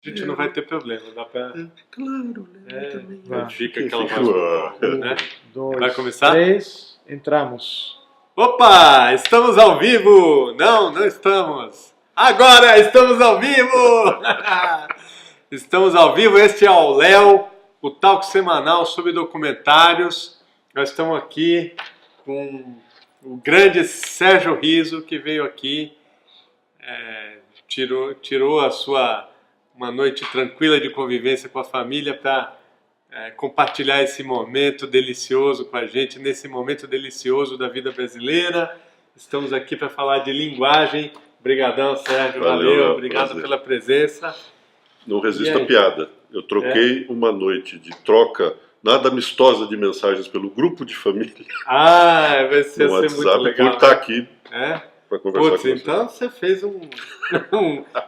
A gente não vai ter problema, dá pra... Claro, né? Também. Não fica Fiquei aquela fechado. voz, né? 2, Vai começar? 3, entramos. Opa! Estamos ao vivo! Não, não estamos! Agora estamos ao vivo! Estamos ao vivo, este é o Léo, o talk semanal sobre documentários. Nós estamos aqui com o grande Sérgio Riso, que veio aqui, tirou a sua uma noite tranquila de convivência com a família para compartilhar esse momento delicioso com a gente, nesse momento delicioso da vida brasileira. Estamos aqui para falar de linguagem. Obrigadão, Sérgio. Valeu, obrigado prazer. Pela presença. Não resisto à piada. Eu troquei uma noite de troca nada amistosa de mensagens pelo grupo de família. Vai ser no WhatsApp, muito legal. por estar aqui para conversar com você. Então você fez um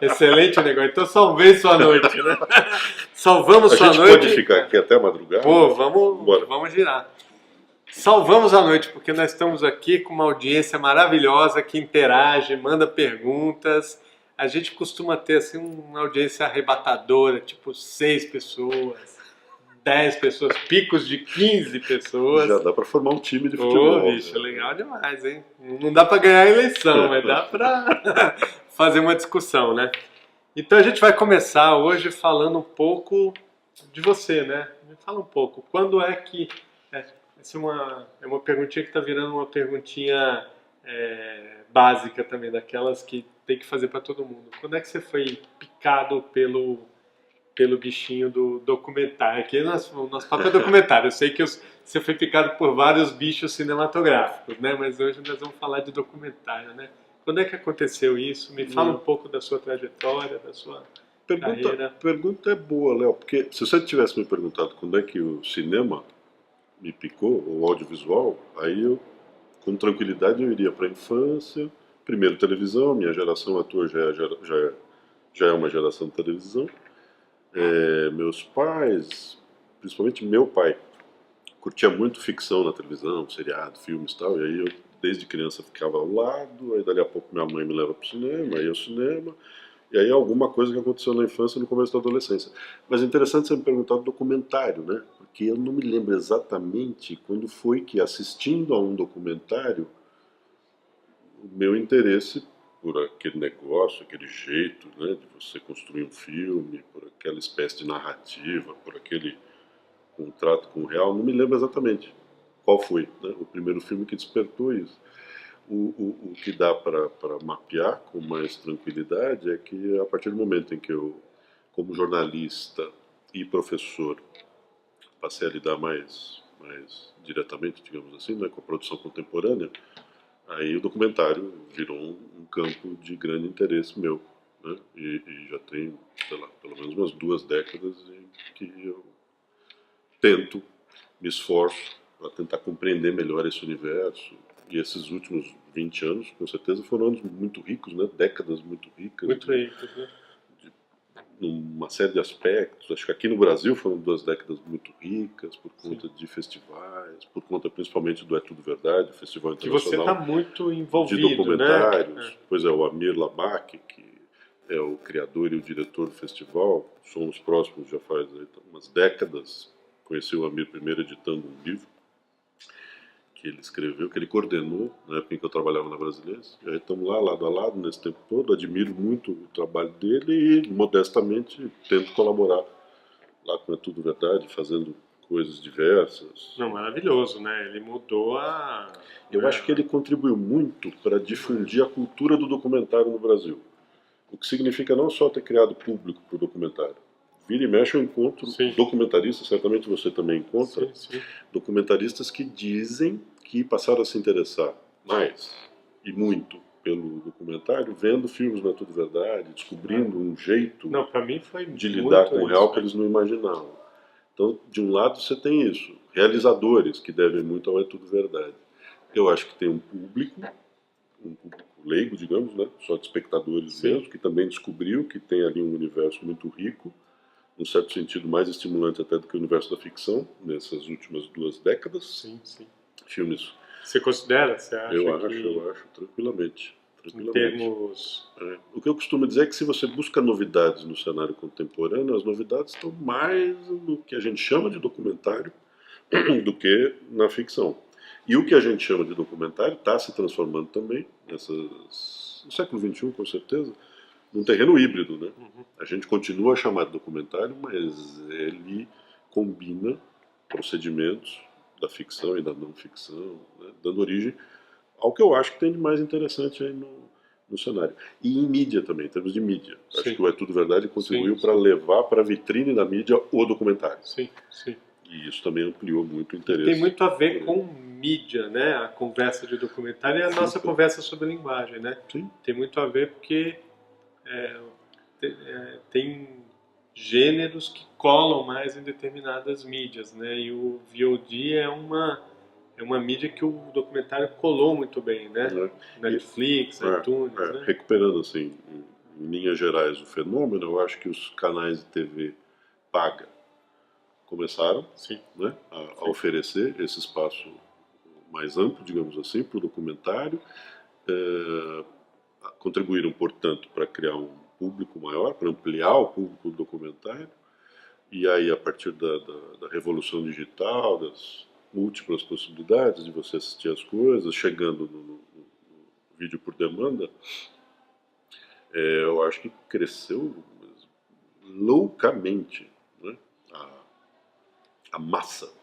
excelente negócio. Então salvei sua noite, né? Salvamos sua noite. A gente pode ficar aqui até a madrugada? Vamos girar. Salvamos a noite, porque nós estamos aqui com uma audiência maravilhosa que interage, manda perguntas. A gente costuma ter assim uma audiência arrebatadora, tipo 6 pessoas, 10 pessoas, picos de 15 pessoas. Já dá para formar um time de futebol. Bicho, legal demais, hein? Não dá para ganhar a eleição, mas dá para fazer uma discussão, né? Então a gente vai começar hoje falando um pouco de você, né? Me fala um pouco, quando é que... Essa é uma perguntinha que está virando uma perguntinha básica também, daquelas que tem que fazer para todo mundo. Quando é que você foi picado pelo bichinho do documentário? Aqui o nosso papo é documentário. Eu sei que você foi picado por vários bichos cinematográficos, né? Mas hoje nós vamos falar de documentário, né? Quando é que aconteceu isso? Me fala um pouco da sua trajetória, da sua carreira. Pergunta é boa, Léo, porque se você tivesse me perguntado quando é que o cinema me picou, o audiovisual, aí eu, com tranquilidade, eu iria para a infância. Primeiro televisão, minha geração atua já é uma geração de televisão. Meus pais, principalmente meu pai, curtia muito ficção na televisão, seriado, filmes e tal, e aí eu desde criança ficava ao lado, aí dali a pouco minha mãe me leva para o cinema, aí ao cinema, e aí alguma coisa que aconteceu na infância e no começo da adolescência. Mas é interessante você me perguntar do documentário, né? Porque eu não me lembro exatamente quando foi que, assistindo a um documentário, o meu interesse por aquele negócio, aquele jeito, né, de você construir um filme, por aquela espécie de narrativa, por aquele contrato com o real, não me lembro exatamente qual foi, né, o primeiro filme que despertou isso. O que dá para mapear com mais tranquilidade é que a partir do momento em que eu, como jornalista e professor, passei a lidar mais diretamente, digamos assim, né, com a produção contemporânea, aí o documentário virou um campo de grande interesse meu, né? E já tem, sei lá, pelo menos umas 2 décadas em que eu tento, me esforço para tentar compreender melhor esse universo. E esses últimos 20 anos, com certeza, foram anos muito ricos, né? Décadas muito ricas. Muito ricos, né? Numa série de aspectos. Acho que aqui no Brasil foram 2 décadas muito ricas por conta de festivais, por conta principalmente do É Tudo Verdade, o Festival Internacional. Que você está muito envolvido, de documentários. Né? Pois é, o Amir Labak, que é o criador e o diretor do festival, somos próximos já faz umas décadas. Conheci o Amir primeiro editando um livro que ele escreveu, que ele coordenou na época em que eu trabalhava na Brasileiros. E aí estamos lá, lado a lado, nesse tempo todo. Admiro muito o trabalho dele e, modestamente, tento colaborar lá com É Tudo Verdade, fazendo coisas diversas. Não, maravilhoso, né? Ele mudou a... Eu acho que ele contribuiu muito para difundir a cultura do documentário no Brasil. O que significa não só ter criado público para o documentário. Vira e mexe eu encontro documentaristas, certamente você também encontra, documentaristas que dizem que passaram a se interessar mais e muito pelo documentário, vendo filmes na Tudo Verdade, descobrindo um jeito para mim foi de lidar com o real que eles não imaginavam. Então, de um lado você tem isso, realizadores que devem muito ao É Tudo Verdade. Eu acho que tem um público leigo, digamos, né, só de espectadores mesmo, que também descobriu que tem ali um universo muito rico, num certo sentido mais estimulante até do que o universo da ficção, nessas últimas 2 décadas. Sim. Filmes... Você considera? Você acha eu acho, tranquilamente. em tranquilamente. termos... O que eu costumo dizer é que se você busca novidades no cenário contemporâneo, as novidades estão mais no que a gente chama de documentário do que na ficção. E o que a gente chama de documentário está se transformando também, no século XXI, com certeza, num terreno híbrido, né? A gente continua a chamar de documentário, mas ele combina procedimentos da ficção e da não ficção, né? Dando origem ao que eu acho que tem de mais interessante aí no cenário. E em mídia também, em termos de mídia. Acho Sim. que o É Tudo Verdade contribuiu Sim, para levar para a vitrine da mídia o documentário. sim, sim. E isso também ampliou muito o E interesse. tem muito a ver com mídia, né? A conversa de documentário e a nossa conversa sobre linguagem, né? Sim. Tem muito a ver porque tem gêneros que colam mais em determinadas mídias, né? E o VOD é uma mídia que o documentário colou muito bem, né? Netflix, iTunes, né? Recuperando assim, em linhas gerais, o fenômeno, eu acho que os canais de TV paga começaram, Sim. né, a oferecer esse espaço mais amplo, digamos assim, para o documentário. Contribuíram, portanto, para criar um público maior, para ampliar o público do documentário. E aí, a partir da revolução digital, das múltiplas possibilidades de você assistir as coisas, chegando no vídeo por demanda, eu acho que cresceu loucamente, né, a massa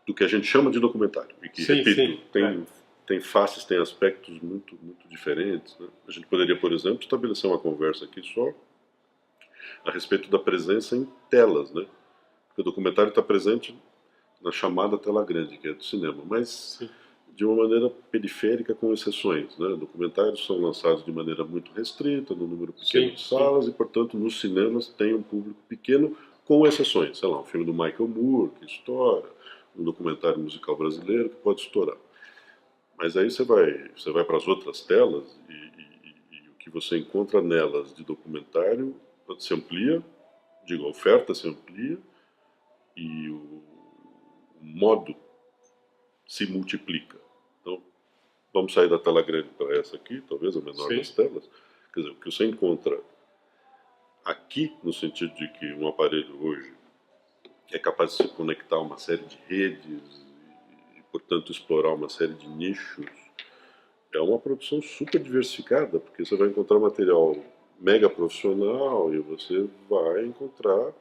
do que a gente chama de documentário. E que, Sim, repito, sim, tem faces, tem aspectos muito, muito diferentes. Né? A gente poderia, por exemplo, estabelecer uma conversa aqui só a respeito da presença em telas, né? Porque o documentário está presente na chamada tela grande, que é do cinema, mas sim. de uma maneira periférica, com exceções. Né? Documentários são lançados de maneira muito restrita, num número pequeno Sim, de salas, e, portanto, nos cinemas tem um público pequeno, com exceções. Sei lá, um filme do Michael Moore, que estoura, um documentário musical brasileiro, que pode estourar. Mas aí você vai para as outras telas e o que você encontra nelas de documentário se amplia, digo, a oferta se amplia e o modo se multiplica. Então, vamos sair da tela grande para essa aqui, talvez a menor Sim. das telas. Quer dizer, o que você encontra aqui, no sentido de que um aparelho hoje é capaz de se conectar a uma série de redes e, portanto, explorar uma série de nichos, é uma produção super diversificada, porque você vai encontrar material mega profissional e você vai encontrar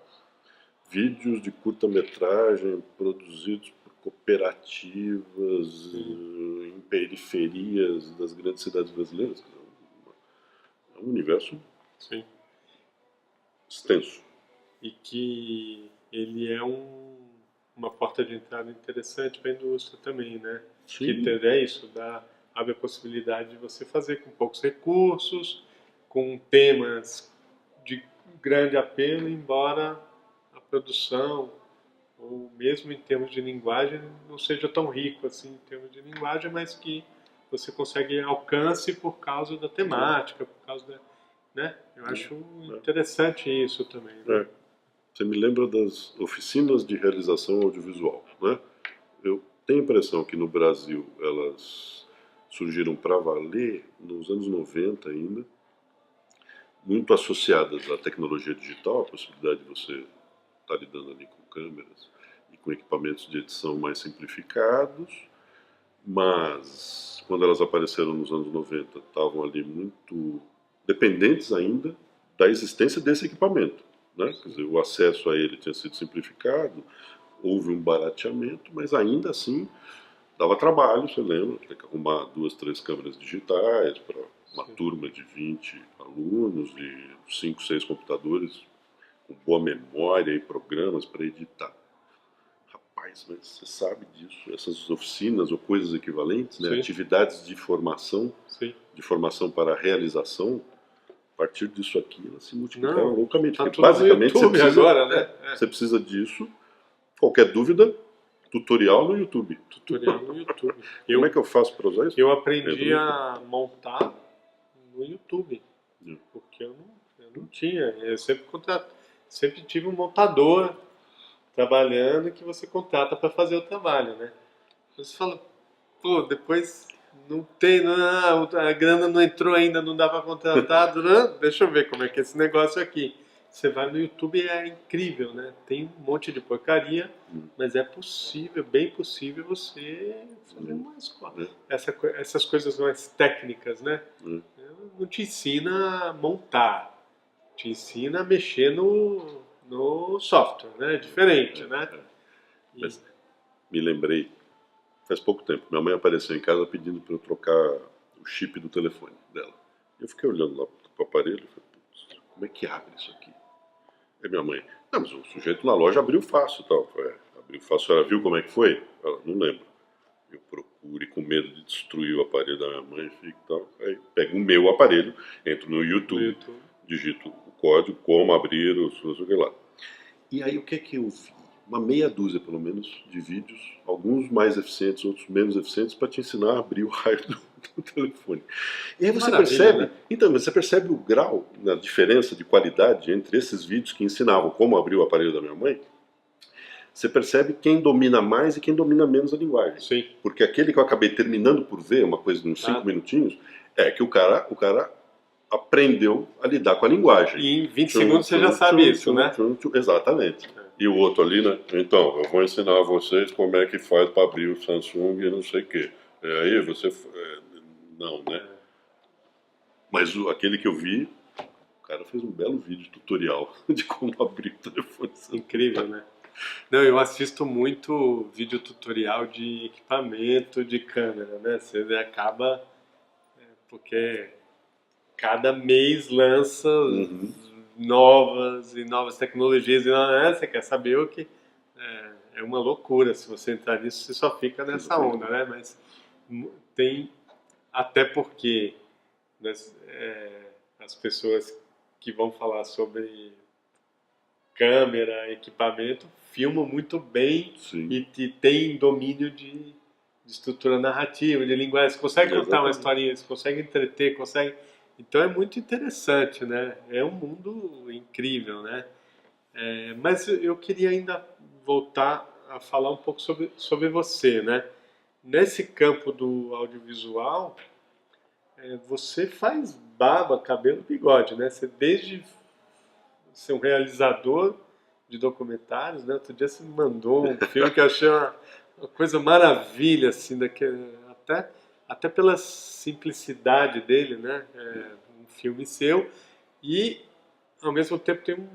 vídeos de curta-metragem produzidos por cooperativas em periferias das grandes cidades brasileiras. É um universo Sim. extenso. E que ele é uma porta de entrada interessante para a indústria também, né? Sim. Que é isso, abre a possibilidade de você fazer com poucos recursos, com temas de grande apelo, embora a produção, ou mesmo em termos de linguagem, não seja tão rico assim em termos de linguagem, mas que você consegue alcance por causa da temática, por causa da, né? Eu acho interessante isso também, né? Você me lembra das oficinas de realização audiovisual, né? Eu tenho a impressão que no Brasil elas surgiram para valer nos anos 90 ainda, muito associadas à tecnologia digital, a possibilidade de você estar lidando ali com câmeras e com equipamentos de edição mais simplificados, mas quando elas apareceram nos anos 90 estavam ali muito dependentes ainda da existência desse equipamento. Né? Quer dizer, o acesso a ele tinha sido simplificado, houve um barateamento, mas ainda assim dava trabalho, você lembra, tinha que arrumar 2, 3 câmeras digitais para uma turma de 20 alunos e 5, 6 computadores com boa memória e programas para editar. Rapaz, mas você sabe disso, essas oficinas ou coisas equivalentes, né? Atividades de formação para realização, a partir disso aqui, elas se multiplicaram loucamente. Tá Porque basicamente no YouTube agora, né? Você precisa disso. Qualquer dúvida, tutorial no YouTube. Tutorial no YouTube. Como é que eu faço para usar isso? Eu aprendi a montar no YouTube, porque eu não tinha. Eu sempre tive um montador trabalhando que você contrata para fazer o trabalho, né? Você fala, pô, depois não tem, não, a grana não entrou ainda, não dá para contratar, deixa eu ver como é que é esse negócio aqui. Você vai no YouTube e é incrível, né? Tem um monte de porcaria, mas é possível, bem possível você fazer umas coisas. Essas coisas mais técnicas, né? Não te ensina a montar, te ensina a mexer no software, né? É diferente, né? Mas me lembrei, faz pouco tempo, minha mãe apareceu em casa pedindo para eu trocar o chip do telefone dela. Eu fiquei olhando lá pro aparelho e falei, putz, como é que abre isso aqui? Aí minha mãe, não, mas o sujeito na loja abriu fácil e tal. Eu falei, abriu fácil, ela viu como é que foi? Ela, não lembro. Eu procuro e com medo de destruir o aparelho da minha mãe, fico e tal. Aí pego o meu aparelho, entro no YouTube, digito o código, como abrir, não sei o que lá. E aí o que é que eu vi? Uma meia dúzia, pelo menos, de vídeos, alguns mais eficientes, outros menos eficientes, para te ensinar a abrir o raio do telefone. E aí você percebe, né? Então, você percebe o grau, a diferença de qualidade entre esses vídeos que ensinavam como abrir o aparelho da minha mãe. Você percebe quem domina mais e quem domina menos a linguagem. Sim. Porque aquele que eu acabei terminando por ver, uma coisa de uns 5 minutinhos, é que o cara aprendeu a lidar com a linguagem. E em 20 segundos você já sabe isso, né? Exatamente. E o outro ali, né? Então, eu vou ensinar a vocês como é que faz para abrir o Samsung e não sei o quê. Aí você... não, né? Mas aquele que eu vi, o cara fez um belo vídeo tutorial de como abrir o telefone. Incrível, né? Não, eu assisto muito vídeo tutorial de equipamento de câmera, né? Você acaba... porque cada mês lança novas tecnologias, e você quer saber o que... É uma loucura, se você entrar nisso, você só fica nessa onda, né? Mas tem... Até porque as pessoas que vão falar sobre câmera, equipamento, filmam muito bem. Sim. E tem domínio de estrutura narrativa, de linguagem. Você consegue contar uma historinha, você consegue entreter, consegue... Então é muito interessante, né? É um mundo incrível, né? Mas eu queria ainda voltar a falar um pouco sobre você, né? Nesse campo do audiovisual, você faz barba, cabelo, bigode, né? Você desde ser um realizador de documentários, né? Outro dia você me mandou um filme que eu achei uma coisa maravilha, assim, até pela simplicidade dele, né? Um filme seu e, ao mesmo tempo, tem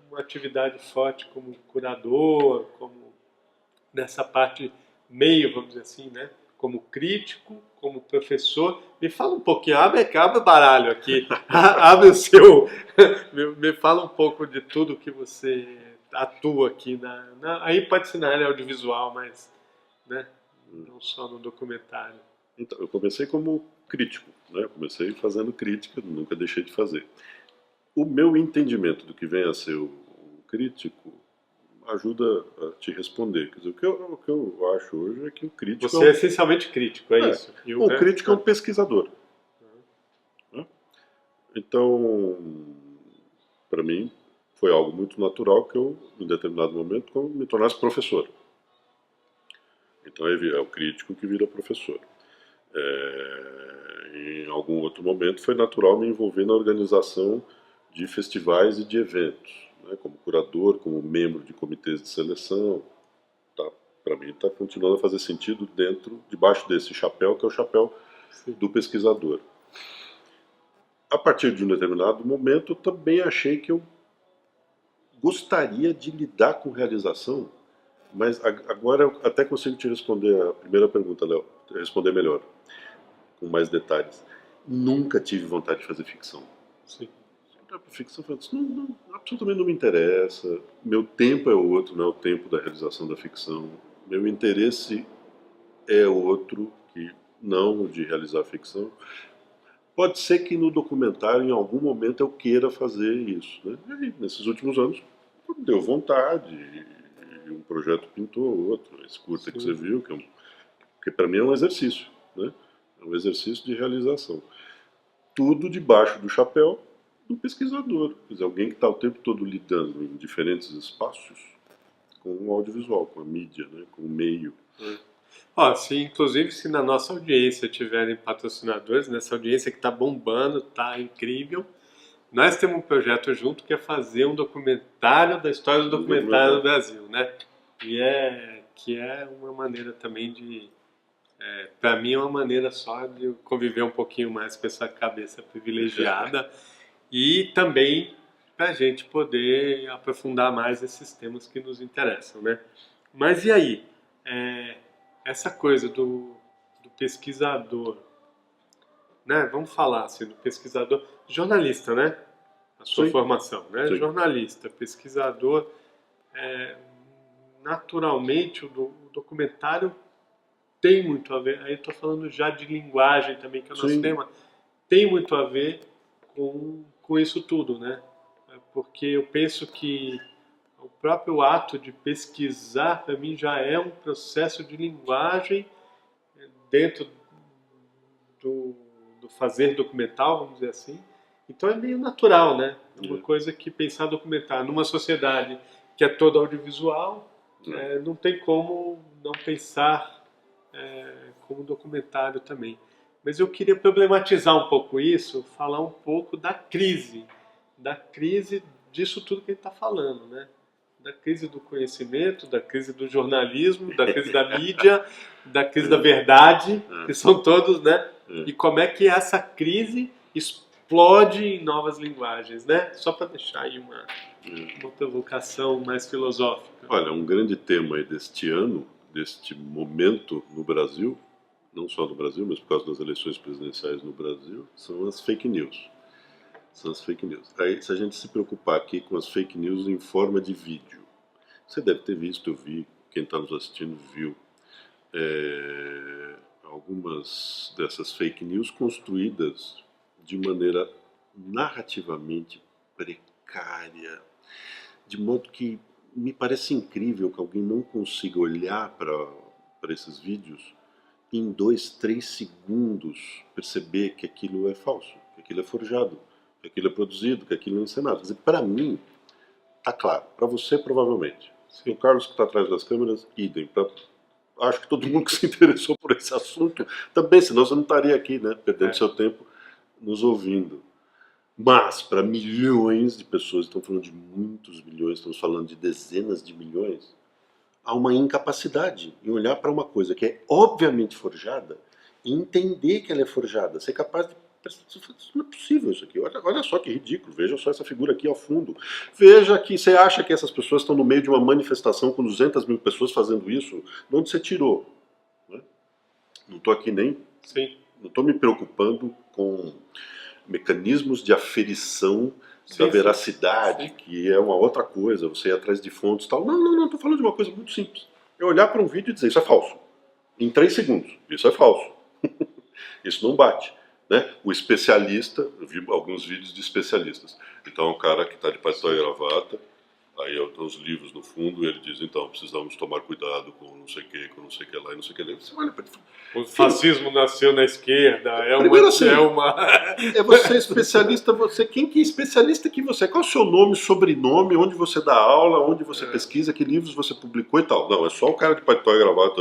uma atividade forte como curador, como nessa parte meio, vamos dizer assim, né? Como crítico, como professor. Me fala um pouquinho, abre o baralho aqui, abre o seu... me fala um pouco de tudo que você atua aqui, aí pode ser na área audiovisual, mas né? Não só no documentário. Então, eu comecei como crítico, né? Eu comecei fazendo crítica, nunca deixei de fazer. O meu entendimento do que vem a ser o crítico ajuda a te responder. Quer dizer, o que eu acho hoje é que o crítico... Você é essencialmente crítico, é isso? O crítico é um pesquisador. Né? Então, para mim, foi algo muito natural que eu, em determinado momento, me tornasse professor. Então é o crítico que vira professor. Em algum outro momento foi natural me envolver na organização de festivais e de eventos, né, como curador, como membro de comitês de seleção. Tá, para mim está continuando a fazer sentido debaixo desse chapéu, que é o chapéu do pesquisador. A partir de um determinado momento, eu também achei que eu gostaria de lidar com realização, mas agora eu até consigo te responder a primeira pergunta, Léo, responder melhor, com mais detalhes. Nunca tive vontade de fazer ficção. Sim. Ficção, absolutamente não me interessa. Meu tempo é outro, não é o tempo da realização da ficção. Meu interesse é outro, que não o de realizar ficção. Pode ser que no documentário, em algum momento, eu queira fazer isso. Né? E aí, nesses últimos anos, deu vontade. E um projeto pintou outro. Esse curta que você viu, que para mim é um exercício. Né? É um exercício de realização. Tudo debaixo do chapéu do pesquisador. Quer dizer, alguém que está o tempo todo lidando em diferentes espaços com o audiovisual, com a mídia, né? Com o meio. Ó, inclusive se na nossa audiência tiverem patrocinadores, nessa audiência que está bombando, tá incrível, nós temos um projeto junto que é fazer um documentário da história do documentário no Brasil, né? Que é uma maneira também de, para mim é uma maneira só de eu conviver um pouquinho mais com essa cabeça privilegiada e também para a gente poder aprofundar mais esses temas que nos interessam, né? Mas e aí? É, essa coisa do pesquisador, né? Vamos falar assim, do pesquisador, jornalista, né? A sua Sim. formação, né? Sim. Jornalista, pesquisador, naturalmente o documentário tem muito a ver, aí estou falando já de linguagem também, que é o nosso Sim. tema, tem muito a ver com isso tudo, né? Porque eu penso que o próprio ato de pesquisar, para mim, já é um processo de linguagem dentro do, do fazer documental, vamos dizer assim. Então é meio natural, né? É uma coisa que pensar documentário numa sociedade que é toda audiovisual, não tem como não pensar como documentário também. Mas eu queria problematizar um pouco isso, falar um pouco da crise disso tudo que a gente está falando, né? Da crise do conhecimento, da crise do jornalismo, da crise da mídia, da crise da verdade, que são todos, né? E como é que essa crise explode em novas linguagens, né? Só para deixar aí uma provocação mais filosófica. Olha, um grande tema aí deste ano, deste momento no Brasil, não só no Brasil, mas por causa das eleições presidenciais no Brasil, são as fake news. São as fake news. Aí, se a gente se preocupar aqui com as fake news em forma de vídeo, você deve ter visto, eu vi, quem está nos assistindo viu, algumas dessas fake news construídas de maneira narrativamente precária, de modo que me parece incrível que alguém não consiga olhar para esses vídeos e em 2, 3 segundos perceber que aquilo é falso, que aquilo é forjado, que aquilo é produzido, que aquilo é encenado. Quer dizer, para mim, tá claro. Para você, provavelmente. Sim. O Carlos que está atrás das câmeras, idem. Acho que todo mundo que se interessou por esse assunto também, senão você não estaria aqui, né? Perdendo seu tempo nos ouvindo. Mas, para milhões de pessoas, estamos falando de muitos milhões, estamos falando de dezenas de milhões, há uma incapacidade em olhar para uma coisa que é obviamente forjada e entender que ela é forjada, ser capaz de... Não é possível isso aqui, olha só que ridículo, veja só essa figura aqui ao fundo. Veja que você acha que essas pessoas estão no meio de uma manifestação com 200 mil pessoas fazendo isso, de onde você tirou? Né? Não estou aqui nem... Sim. Não estou me preocupando com mecanismos de aferição da veracidade, que é uma outra coisa, você ir atrás de fontes e tal. Não, estou falando de uma coisa muito simples. Eu olhar para um vídeo e dizer, isso é falso. Em 3 segundos, isso é falso. Isso não bate. Né? O especialista, eu vi alguns vídeos de especialistas. Então, o cara que está de paletó e gravata, aí os livros no fundo, e ele diz, então, precisamos tomar cuidado com não sei o que, com não sei o que lá e não sei o que lá. Você olha para... O fascismo nasceu na esquerda, Primeiro assim, é você especialista, quem que é especialista que você? Qual é o seu nome, sobrenome, onde você dá aula, onde você pesquisa, que livros você publicou e tal. Não, é só o cara de paletó e gravata,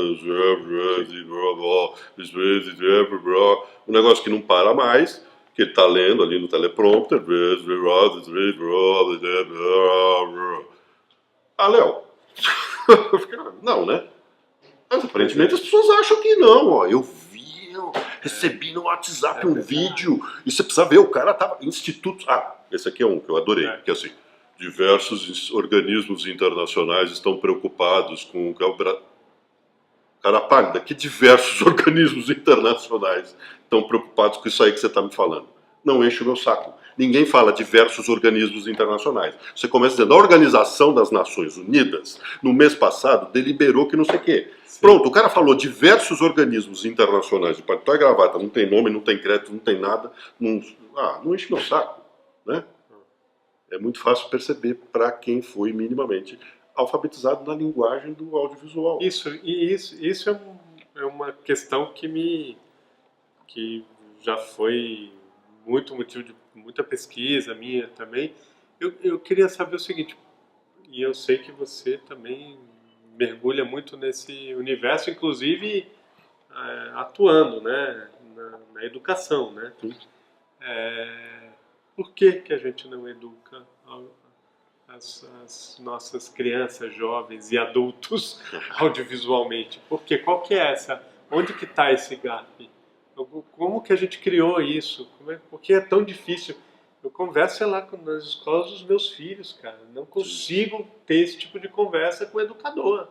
um negócio que não para mais, que ele está lendo ali no teleprompter. Ah, Léo, não, né? Mas aparentemente as pessoas acham que não, ó. Eu recebi no WhatsApp um vídeo, e você precisa ver, o cara tava... Institutos... Ah, esse aqui é um que eu adorei, que é assim, diversos organismos internacionais estão preocupados com o que é o Brasil. Cara, pálida, que diversos organismos internacionais estão preocupados com isso aí que você está me falando? Não enche o meu saco. Ninguém fala diversos organismos internacionais. Você começa dizendo, a Organização das Nações Unidas, no mês passado, deliberou que não sei o quê. Sim. Pronto, o cara falou diversos organismos internacionais de paletó e gravata, não tem nome, não tem crédito, não tem nada. Não enche meu saco. Né? É muito fácil perceber para quem foi minimamente alfabetizado na linguagem do audiovisual. Isso é uma questão que já foi muito motivo de muita pesquisa minha também. Eu queria saber o seguinte, e eu sei que você também mergulha muito nesse universo, inclusive atuando, né, na educação, né? Por que que a gente não educa as nossas crianças, jovens e adultos audiovisualmente? Por quê? Qual que é essa? Onde que está esse gap? Como que a gente criou isso? Por que é tão difícil? Eu converso, sei lá, nas escolas dos meus filhos, cara. Não consigo ter esse tipo de conversa com o educador.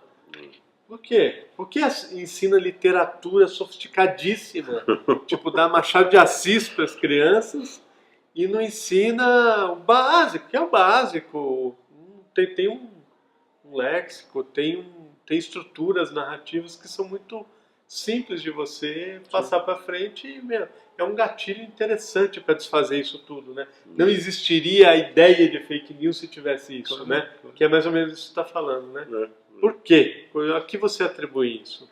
Por quê? Por que ensina literatura sofisticadíssima, tipo da Machado de Assis para as crianças, e não ensina o básico, que é o básico. Tem um léxico, tem estruturas narrativas que são muito simples de você passar para frente e, é um gatilho interessante para desfazer isso tudo, né? Não existiria a ideia de fake news se tivesse isso, né? Que é mais ou menos isso que você está falando, né? Por quê? A que você atribui isso?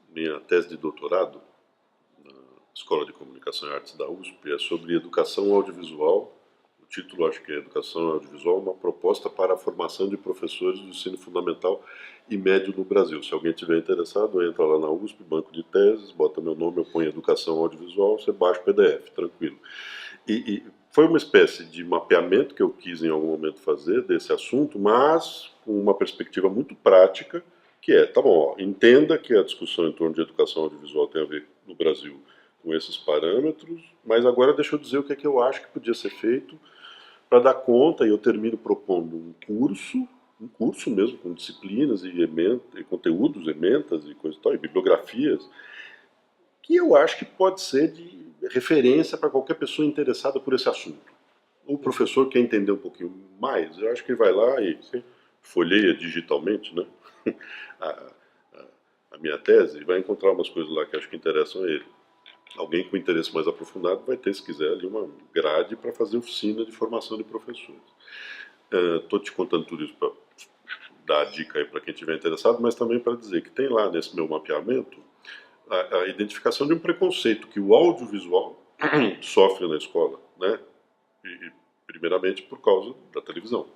Minha tese de doutorado na Escola de Comunicação e Artes da USP é sobre educação audiovisual. O título acho que é Educação Audiovisual, uma proposta para a formação de professores do ensino fundamental e médio no Brasil. Se alguém tiver interessado, entra lá na USP, banco de teses, bota meu nome, eu ponho Educação Audiovisual, você baixa o PDF, tranquilo. E foi uma espécie de mapeamento que eu quis em algum momento fazer desse assunto, mas com uma perspectiva muito prática, que é, tá bom, entenda que a discussão em torno de educação audiovisual tem a ver no Brasil com esses parâmetros, mas agora deixa eu dizer o que é que eu acho que podia ser feito para dar conta, e eu termino propondo um curso mesmo, com disciplinas e conteúdos, ementas e coisa e tal, e bibliografias, que eu acho que pode ser de referência para qualquer pessoa interessada por esse assunto. O professor quer entender um pouquinho mais, eu acho que ele vai lá e folheia digitalmente, né? a minha tese, e vai encontrar umas coisas lá que acho que interessam a ele. Alguém com interesse mais aprofundado vai ter, se quiser, ali uma grade para fazer oficina de formação de professores. Estou te contando tudo isso para dar a dica aí para quem estiver interessado, mas também para dizer que tem lá nesse meu mapeamento a identificação de um preconceito que o audiovisual sofre na escola, né? E, primeiramente por causa da televisão.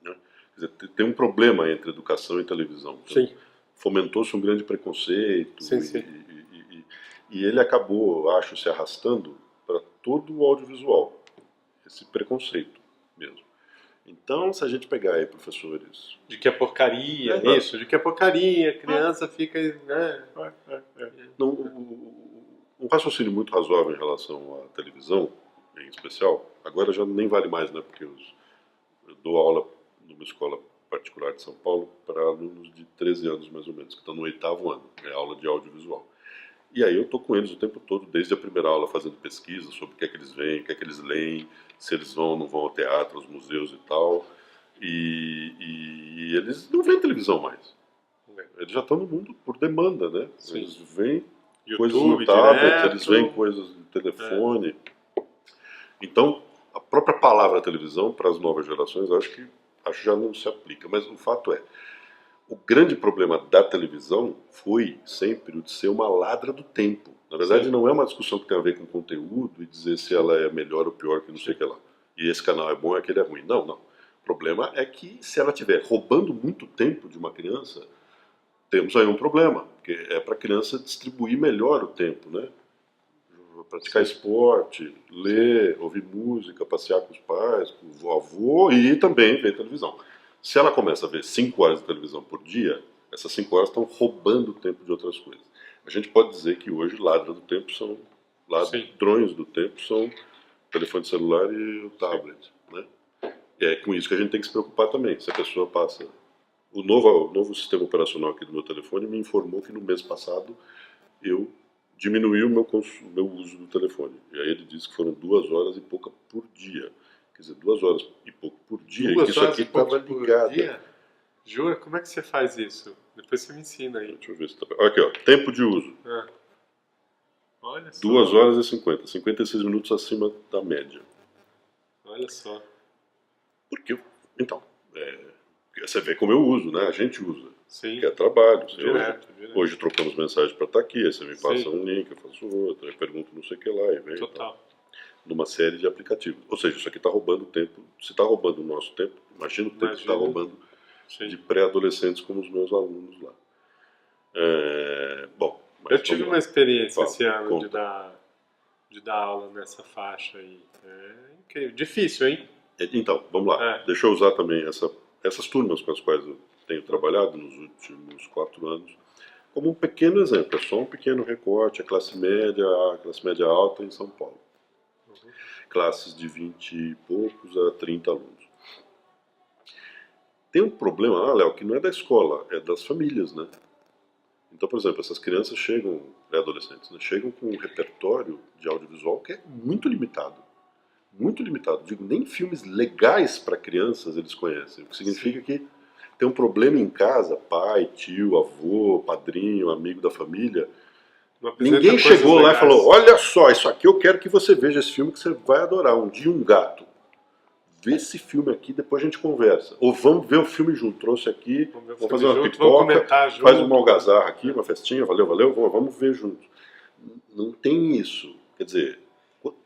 Né? Quer dizer, tem um problema entre educação e televisão. Sim. Fomentou-se um grande preconceito Sim. E ele acabou, acho, se arrastando para todo o audiovisual. Esse preconceito mesmo. Então, se a gente pegar aí professores... De que é porcaria, isso, de que é porcaria, a criança fica... Né? Não, um raciocínio muito razoável em relação à televisão, em especial, agora já nem vale mais, né? Porque eu dou aula numa escola particular de São Paulo para alunos de 13 anos, mais ou menos, que estão no 8º ano, é aula de audiovisual. E aí eu estou com eles o tempo todo, desde a primeira aula, fazendo pesquisa sobre o que é que eles veem, o que é que eles leem, se eles vão ou não vão ao teatro, aos museus e tal. E eles não veem televisão mais. Eles já estão no mundo por demanda, né? Sim. Eles veem YouTube, coisas no tablet, direto. eles veem coisas no telefone. Então, a própria palavra televisão, para as novas gerações, acho que já não se aplica. Mas o fato é, o grande problema da televisão foi sempre o de ser uma ladra do tempo. Na verdade, Sim. não é uma discussão que tem a ver com conteúdo e dizer se ela é melhor ou pior que não sei o que lá. E esse canal é bom e aquele é ruim. Não. O problema é que se ela estiver roubando muito tempo de uma criança, temos aí um problema. Porque é para a criança distribuir melhor o tempo, né? Praticar esporte, ler, ouvir música, passear com os pais, com o avô e também ver televisão. Se ela começa a ver 5 horas de televisão por dia, essas 5 horas estão roubando o tempo de outras coisas. A gente pode dizer que hoje ladrões do tempo são o telefone celular e o tablet. Né? E é com isso que a gente tem que se preocupar também. Se a pessoa passa... O novo sistema operacional aqui do meu telefone me informou que no mês passado eu diminuí o meu uso do telefone. E aí ele disse que foram 2 horas e pouca por dia. Quer dizer, 2 horas e pouco por dia. 2 e isso horas aqui e pouco estava por ligado. dia? Jura? Como é que você faz isso? Depois você me ensina aí. Deixa eu ver se tá... Aqui, ó. Tempo de uso. Olha só. 2 horas e 56 minutos acima da média. Olha só. Porque, então, você vê como eu uso, né? A gente usa. Sim. Que é trabalho. Direto. Hoje trocamos mensagem para estar aqui, aí você me passa Sim. um link, eu faço outro, aí pergunto não sei o que lá, e vem. Total. Numa série de aplicativos. Ou seja, isso aqui está roubando tempo. Se está roubando o nosso tempo, imagina o tempo que está roubando Sim. de pré-adolescentes como os meus alunos lá. Bom, mas Eu tive vamos uma lá. experiência Fala, esse ano conta. de dar aula nessa faixa aí. É incrível. Difícil, hein? Então, vamos lá. É. Deixa eu usar também essas turmas com as quais eu tenho trabalhado nos últimos 4 anos como um pequeno exemplo. É só um pequeno recorte, a classe média alta em São Paulo. Classes de 20 e poucos a 30 alunos. Tem um problema lá, Léo, que não é da escola, é das famílias, né? Então, por exemplo, essas crianças chegam, pré-adolescentes, né, chegam com um repertório de audiovisual que é muito limitado. Muito limitado. Digo, nem filmes legais para crianças eles conhecem. O que significa que tem um problema em casa, pai, tio, avô, padrinho, amigo da família. Não apresenta Ninguém coisas chegou lá e legais. falou, olha só, isso aqui eu quero que você veja esse filme que você vai adorar. Um dia um gato. Vê esse filme aqui, depois a gente conversa. Ou vamos ver o filme junto. Trouxe aqui, Vamos ver o vamos filme fazer uma junto, vamos pipoca, comentar faz junto. uma algazarra aqui, uma festinha, valeu, vamos ver juntos. Não tem isso. Quer dizer,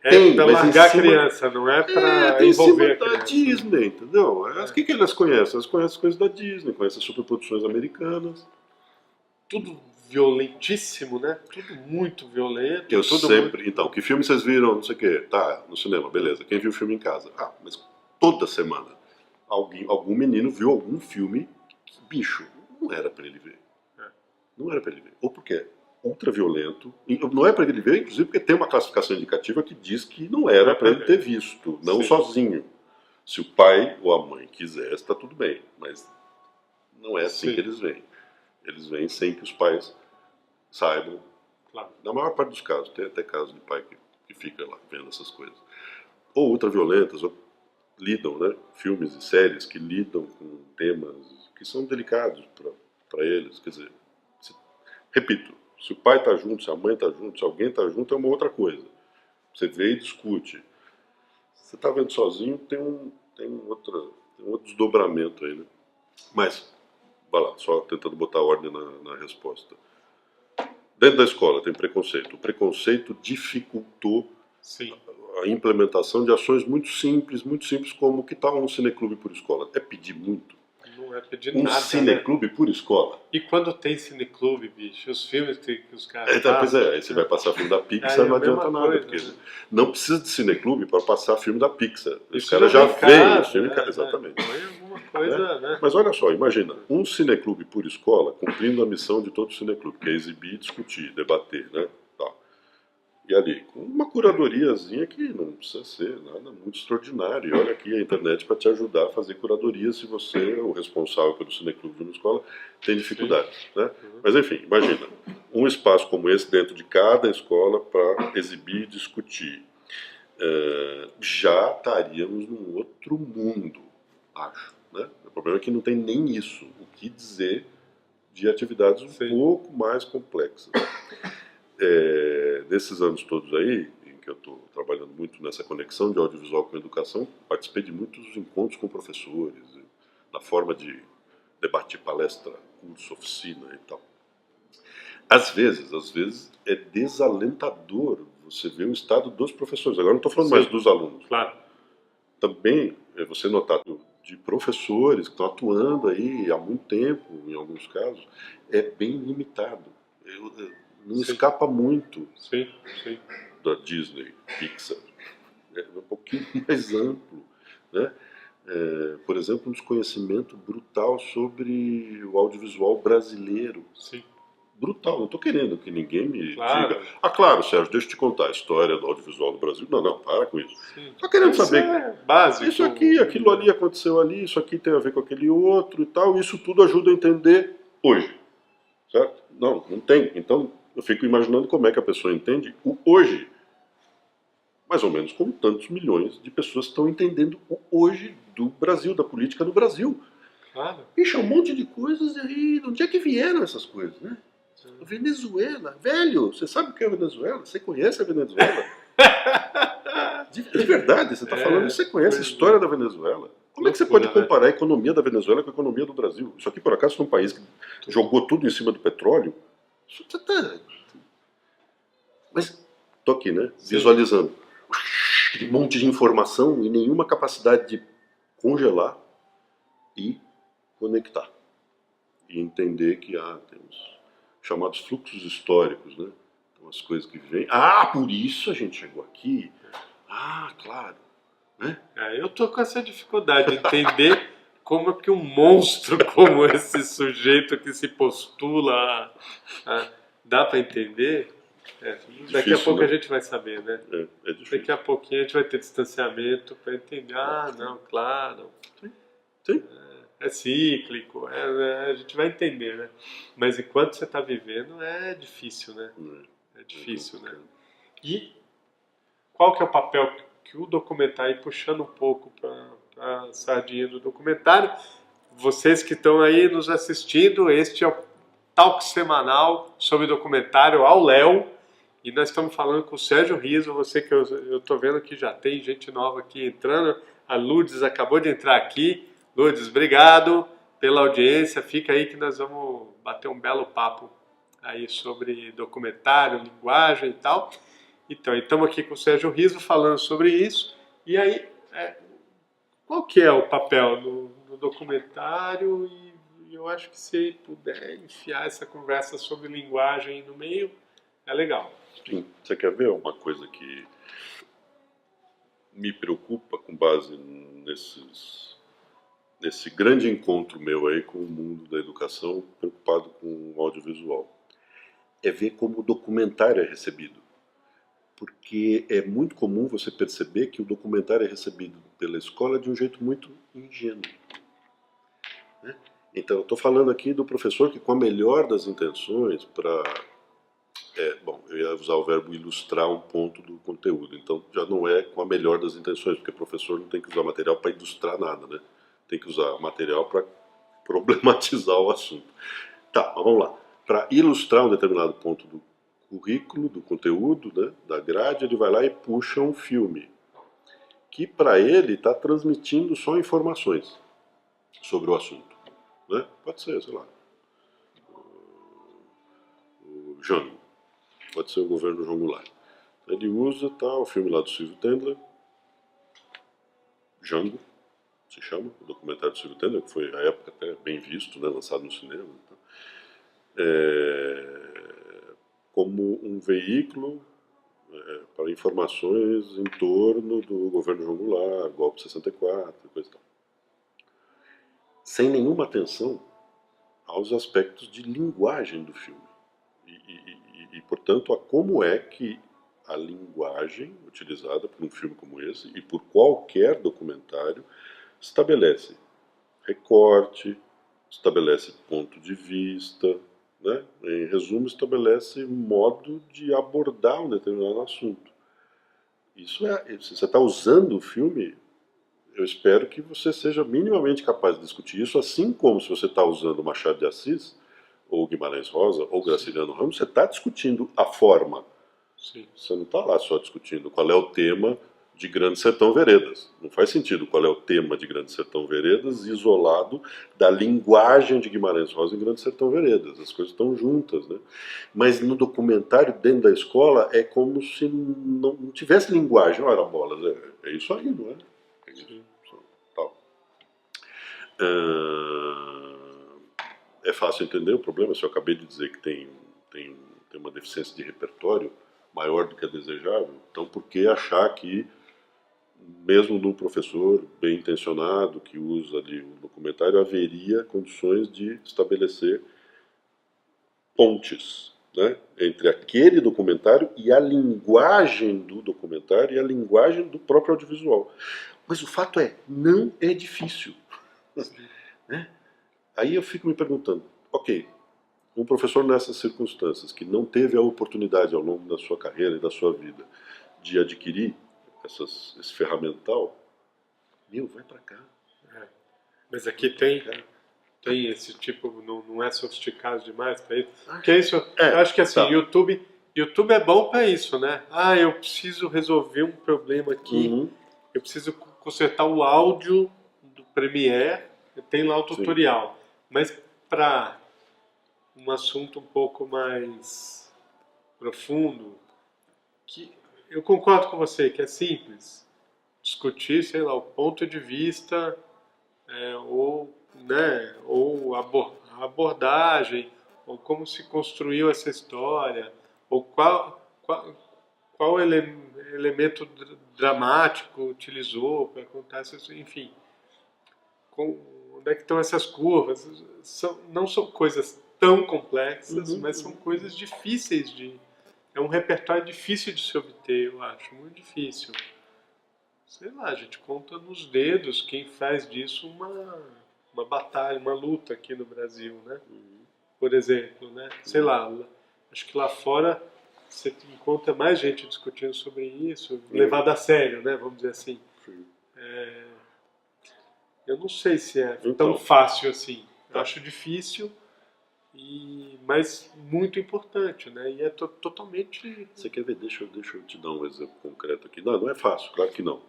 É tem, pra mas em largar a cima, criança, não é pra tem em cima envolver a da criança. Disney, entendeu? O que elas conhecem? Elas conhecem coisas da Disney, conhecem as superproduções americanas. Tudo violentíssimo, né? Tudo muito violento. Eu tudo sempre. Então, que filme vocês viram? Não sei o quê. Tá, no cinema, beleza. Quem viu o filme em casa? Ah, mas toda semana algum menino viu algum filme que, bicho, não era pra ele ver. Não era pra ele ver. Ou porque é ultra violento. Não é pra ele ver, inclusive porque tem uma classificação indicativa que diz que não era pra ele ter visto, não Sim. sozinho. Se o pai ou a mãe quisesse, tá tudo bem. Mas não é assim Sim. que eles veem. Eles veem sem que os pais saibam. Claro. Na maior parte dos casos, tem até casos de pai que fica lá vendo essas coisas. Ou ultraviolentas, ou lidam, né? Filmes e séries que lidam com temas que são delicados para eles. Quer dizer, repito, se o pai está junto, se a mãe está junto, se alguém está junto, é uma outra coisa. Você vê e discute. Se você está vendo sozinho, tem um outro desdobramento aí, né? Mas, vai lá, só tentando botar ordem na resposta. Dentro da escola tem preconceito. O preconceito dificultou Sim. a implementação de ações muito simples, como que tal um cineclube por escola. É pedir muito. Não é pedir Um nada. cineclube por escola. E quando tem cineclube, bicho, os filmes que os caras. Pois é, aí você vai passar filme da Pixar, Aí é não a mesma adianta nada, coisa, porque né? não precisa de cineclube para passar filme da Pixar. Os Isso caras já já vem em veem casa, os filmes, né? exatamente. Põe alguma coisa, né? Mas olha só, imagina, um cineclube por escola, cumprindo a missão de todo cineclube, que é exibir, discutir, debater, né? Tá. E ali, com uma curadoriazinha que não precisa ser nada muito extraordinário. E olha aqui a internet para te ajudar a fazer curadoria se você, o responsável pelo cineclube de uma escola, tem dificuldade. Né? Mas enfim, imagina, um espaço como esse dentro de cada escola para exibir e discutir. Já estaríamos num outro mundo, acho. Né? O problema é que não tem nem isso. O que dizer de atividades um pouco mais complexas. Desses anos todos aí, em que eu estou trabalhando muito nessa conexão de audiovisual com educação, participei de muitos encontros com professores, na forma de debate, palestra, curso, oficina e tal. Às vezes é desalentador você ver o estado dos professores. Agora não estou falando mais dos alunos. Claro. Também você notar de professores que estão atuando aí há muito tempo, em alguns casos, é bem limitado. Não escapa muito da Disney, Pixar. É um pouquinho mais amplo. Né? Por exemplo, um desconhecimento brutal sobre o audiovisual brasileiro. Sim. Brutal, não estou querendo que ninguém me Claro. diga. Ah, claro, Sérgio, deixa eu te contar a história do audiovisual do Brasil. Não, para com isso. Estou querendo saber. É básico. Isso aqui, aquilo ali aconteceu ali, isso aqui tem a ver com aquele outro e tal. Isso tudo ajuda a entender hoje. Certo? Não tem. Então, eu fico imaginando como é que a pessoa entende o hoje. Mais ou menos como tantos milhões de pessoas estão entendendo o hoje do Brasil, da política do Brasil. Claro. Bicho, um monte de coisas aí. De onde é que vieram essas coisas, né? Venezuela. Velho, você sabe o que é a Venezuela? Você conhece a Venezuela? De verdade, você está falando que você conhece a história da Venezuela. Como é que você pode comparar a economia da Venezuela com a economia do Brasil? Isso aqui, por acaso, é um país que jogou tudo em cima do petróleo? Mas tô aqui, né? Visualizando. Um monte de informação e nenhuma capacidade de congelar e conectar e entender que temos chamados fluxos históricos, né? Então, as coisas que vêm. Por isso a gente chegou aqui. Claro. Né? Eu tô com essa dificuldade de entender como é que um monstro como esse sujeito que se postula, dá para entender? Daqui a Difícil, pouco né? a gente vai saber, né? É difícil. Daqui a pouquinho a gente vai ter distanciamento para entender. Não, claro. Sim. É cíclico, a gente vai entender, né? Mas enquanto você está vivendo é difícil, né? É difícil, né? E qual que é o papel que o documentário, puxando um pouco para a sardinha do documentário, vocês que estão aí nos assistindo, este é o talk semanal sobre documentário ao Léo, e nós estamos falando com o Sérgio Riso, você que eu estou vendo que já tem gente nova aqui entrando, a Lourdes acabou de entrar aqui. Lourdes, obrigado pela audiência, fica aí que nós vamos bater um belo papo aí sobre documentário, linguagem e tal. Então, estamos aqui com o Sérgio Riso falando sobre isso. E aí, qual que é o papel no documentário? E eu acho que se puder enfiar essa conversa sobre linguagem no meio, é legal. Sim. Você quer ver uma coisa que me preocupa com base nesse grande encontro meu aí com o mundo da educação, preocupado com o audiovisual? É ver como o documentário é recebido. Porque é muito comum você perceber que o documentário é recebido pela escola de um jeito muito ingênuo. Né? Então, eu estou falando aqui do professor que, com a melhor das intenções, eu ia usar o verbo ilustrar um ponto do conteúdo, então já não é com a melhor das intenções, porque o professor não tem que usar material para ilustrar nada, né? Tem que usar material para problematizar o assunto. Tá, mas vamos lá. Para ilustrar um determinado ponto do currículo, do conteúdo, né, da grade, ele vai lá e puxa um filme que para ele está transmitindo só informações sobre o assunto. Né? Pode ser, sei lá, o Jango, pode ser o governo João Goulart. Ele usa o filme lá do Silvio Tendler, Jango, se chama, o documentário do Silvio Tendler, que foi à época até bem visto, né, lançado no cinema. Então, como um veículo para informações em torno do governo João Goulart, golpe de 64, coisa e tal. Sem nenhuma atenção aos aspectos de linguagem do filme. E, portanto, a como é que a linguagem utilizada por um filme como esse e por qualquer documentário estabelece recorte, estabelece ponto de vista, né? Em resumo, estabelece modo de abordar um determinado assunto. Se você está usando o filme, eu espero que você seja minimamente capaz de discutir isso, assim como se você está usando Machado de Assis, ou Guimarães Rosa, ou Graciliano Ramos, você está discutindo a forma. Sim. Você não está lá só discutindo qual é o tema de Grande Sertão Veredas. Não faz sentido qual é o tema de Grande Sertão Veredas isolado da linguagem de Guimarães Rosa em Grande Sertão Veredas. As coisas estão juntas, né? Mas no documentário, dentro da escola, é como se não tivesse linguagem. Ora, bolas, é isso aí, não é? É isso. Tal. É fácil entender o problema, se eu acabei de dizer que tem uma deficiência de repertório maior do que é desejável, então por que achar que, mesmo no professor bem intencionado que usa ali o documentário, haveria condições de estabelecer pontes, né, entre aquele documentário e a linguagem do documentário e a linguagem do próprio audiovisual? Mas o fato não é difícil. Né? Aí eu fico me perguntando, ok, um professor nessas circunstâncias, que não teve a oportunidade ao longo da sua carreira e da sua vida de adquirir esse ferramental, vai para cá. Mas aqui tem esse tipo, não é sofisticado demais para isso? Porque isso, eu acho que assim, tá. YouTube é bom para isso, né? Eu preciso resolver um problema aqui, eu preciso consertar o áudio do Premiere, tem lá o tutorial. Sim. Mas para um assunto um pouco mais profundo, que eu concordo com você que é simples discutir, sei lá, o ponto de vista ou né? Ou a abordagem, ou como se construiu essa história, ou qual elemento dramático utilizou para contar isso, enfim. Onde é que estão essas curvas? Não são coisas tão complexas, mas são coisas difíceis de... É um repertório difícil de se obter, eu acho, muito difícil. Sei lá, a gente conta nos dedos quem faz disso uma batalha, uma luta aqui no Brasil, né? Por exemplo, né? Sei lá, acho que lá fora você encontra mais gente discutindo sobre isso, levado a sério, né? Vamos dizer assim. Eu não sei se é tão fácil assim. Eu acho difícil, mas muito importante, né? E é totalmente... Você quer ver? Deixa eu te dar um exemplo concreto aqui. Não é fácil, claro que não.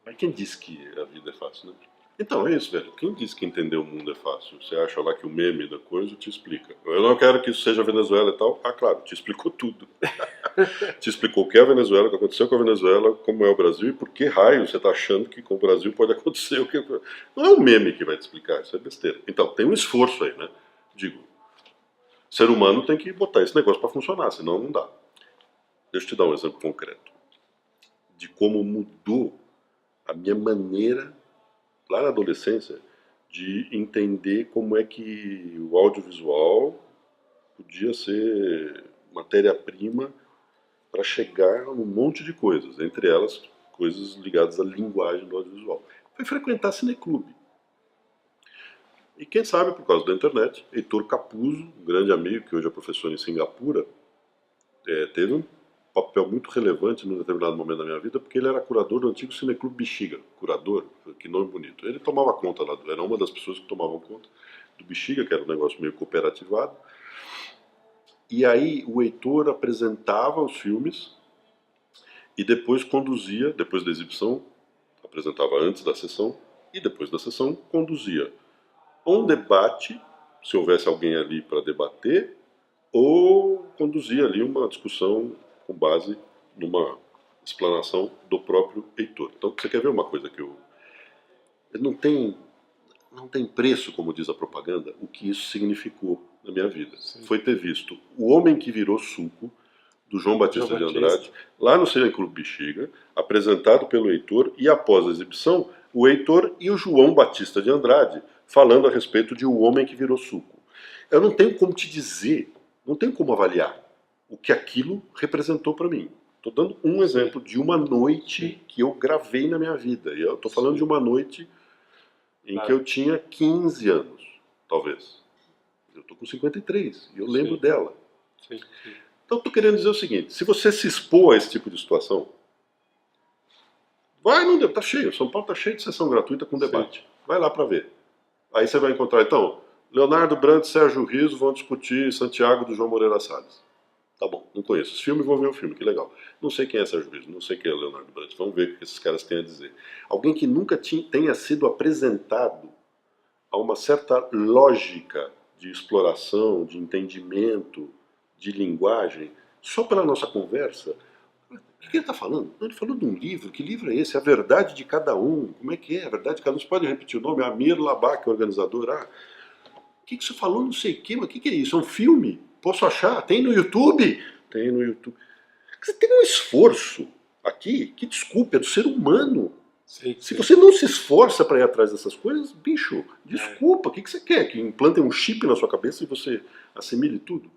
Mas quem disse que a vida é fácil, né? Então, é isso, velho. Quem disse que entender o mundo é fácil? Você acha lá que o meme da coisa te explica. Eu não quero que isso seja Venezuela e tal. Ah, claro, te explicou tudo. Te explicou o que é a Venezuela, o que aconteceu com a Venezuela, como é o Brasil e por que raio você está achando que com o Brasil pode acontecer o que... Não é o meme que vai te explicar, isso é besteira. Então, tem um esforço aí, né? Digo, ser humano tem que botar esse negócio para funcionar, senão não dá. Deixa eu te dar um exemplo concreto de como mudou a minha maneira, lá na adolescência, de entender como é que o audiovisual podia ser matéria-prima para chegar num monte de coisas, entre elas coisas ligadas à linguagem do audiovisual. Foi frequentar cineclube. E quem sabe, por causa da internet, Heitor Capuzzo, um grande amigo que hoje é professor em Singapura, teve um papel muito relevante num determinado momento da minha vida, porque ele era curador do antigo Cineclube Bexiga. Curador, que nome bonito. Ele tomava conta lá, era uma das pessoas que tomavam conta do Bexiga, que era um negócio meio cooperativado. E aí o Heitor apresentava os filmes e depois conduzia, depois da exibição, apresentava antes da sessão e depois da sessão conduzia um debate, se houvesse alguém ali para debater, ou conduzia ali uma discussão com base numa explanação do próprio Heitor. Então, você quer ver uma coisa que não tem preço, como diz a propaganda, o que isso significou na minha vida. Sim. Foi ter visto O Homem que Virou Suco, do João Batista de Andrade, lá no Cineclube Bexiga, apresentado pelo Heitor, e após a exibição, o Heitor e o João Batista de Andrade falando a respeito de O Homem que Virou Suco. Eu não tenho como te dizer, não tenho como avaliar o que aquilo representou para mim. Estou dando um exemplo de uma noite que eu gravei na minha vida. E eu estou falando de uma noite em que eu tinha 15 anos, talvez. Eu estou com 53 e eu lembro dela. Sim. Então estou querendo dizer o seguinte, se você se expor a esse tipo de situação, vai no debate, tá cheio, São Paulo está cheio de sessão gratuita com debate. Vai lá para ver. Aí você vai encontrar, então, Leonardo Brandt e Sérgio Riso vão discutir Santiago do João Moreira Salles. Tá bom, não conheço esse filme, vou ver o filme, que legal. Não sei quem é Sérgio Riso, não sei quem é Leonardo Brandt, vamos ver o que esses caras têm a dizer. Alguém que nunca tenha sido apresentado a uma certa lógica de exploração, de entendimento, de linguagem, só pela nossa conversa. O que ele está falando? Ele falou de um livro. Que livro é esse? A Verdade de Cada Um. Como é que é? A Verdade de Cada Um. Você pode repetir o nome? Amir Labak, organizador. O que você falou? Não sei o quê. Mas o que é isso? É um filme? Posso achar? Tem no YouTube? Tem no YouTube. Você tem um esforço aqui que, desculpe, é do ser humano. Sim. Se você não se esforça para ir atrás dessas coisas, bicho, desculpa. O que você quer? Que implantem um chip na sua cabeça e você assimile tudo?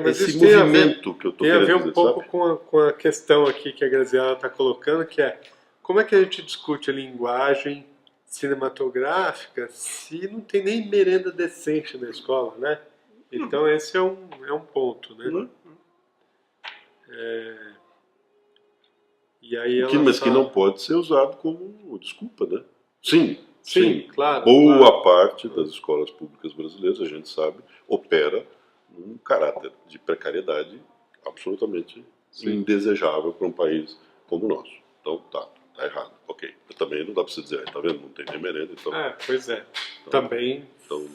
Mas esse isso tem movimento que eu estou querendo dizer, tem a ver um pouco sabe? com a questão aqui que a Graziela está colocando, que é como é que a gente discute a linguagem cinematográfica se não tem nem merenda decente na escola, né? Então esse é um ponto, né? E aí Mas que não pode ser usado como desculpa, né? Sim, claro. Boa parte das escolas públicas brasileiras, a gente sabe, opera num caráter de precariedade absolutamente indesejável para um país como o nosso. Então tá errado, ok. Mas também não dá para você dizer, tá vendo, não tem nem merenda, então... Pois é. Então, também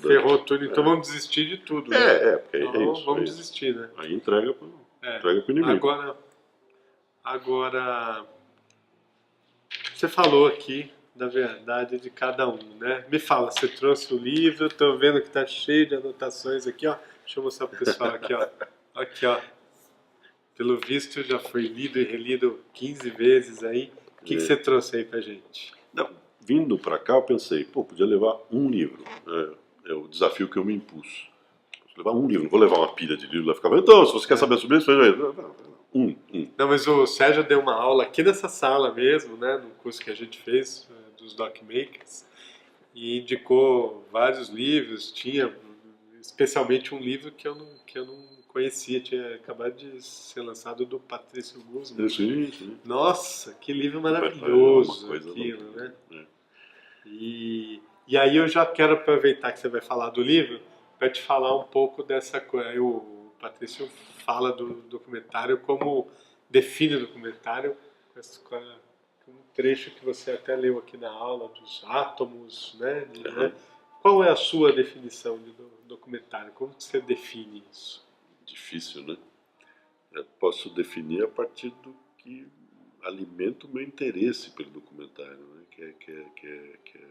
ferrou tudo, então vamos desistir de tudo, né? Porque então, isso. Vamos desistir, né? Aí entrega pro inimigo. Agora, você falou aqui da verdade de cada um, né? Me fala, você trouxe o livro, tô vendo que tá cheio de anotações aqui, ó. Deixa eu mostrar pro pessoal aqui, ó. Aqui, ó. Pelo visto já foi lido e relido 15 vezes aí. O que você trouxe aí pra gente? Não, vindo para cá eu pensei, pô, podia levar um livro. É o desafio que eu me impus. Vou levar um livro, não vou levar uma pilha de livros lá ficar. Então, se você quer saber sobre isso, um. Não, mas o Sérgio deu uma aula aqui nessa sala mesmo, né? No curso que a gente fez dos Doc Makers. E indicou vários livros, tinha especialmente um livro que eu não conhecia, tinha acabado de ser lançado do Patrício Guzman. Sim. Nossa, que livro É maravilhoso uma coisa aquilo, louca, né? E aí eu já quero aproveitar que você vai falar do livro para te falar um pouco dessa coisa. O Patrício fala do documentário, como define o documentário, com um trecho que você até leu aqui na aula dos átomos, né? Qual é a sua definição de documentário? Como você define isso? Difícil, né? Eu posso definir a partir do que alimenta o meu interesse pelo documentário, né? Que é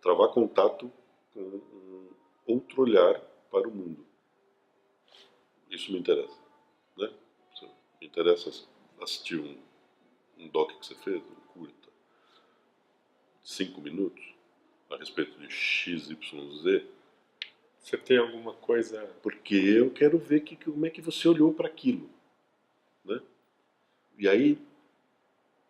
travar contato com um outro olhar para o mundo. Isso me interessa, né? Me interessa assistir um doc que você fez, um curta, 5 minutos, a respeito de XYZ, Você tem alguma coisa... porque eu quero ver como é que você olhou para aquilo, né? E aí,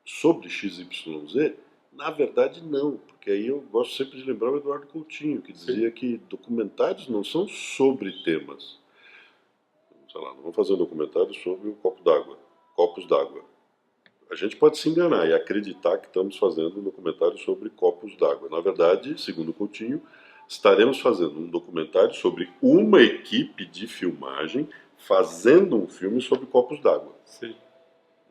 sobre XYZ, na verdade não, porque aí eu gosto sempre de lembrar o Eduardo Coutinho, que dizia que documentários não são sobre temas. Sei lá, não vamos fazer um documentário sobre o copo d'água, copos d'água. A gente pode se enganar e acreditar que estamos fazendo um documentário sobre copos d'água. Na verdade, segundo Coutinho, estaremos fazendo um documentário sobre uma equipe de filmagem fazendo um filme sobre copos d'água. Sim.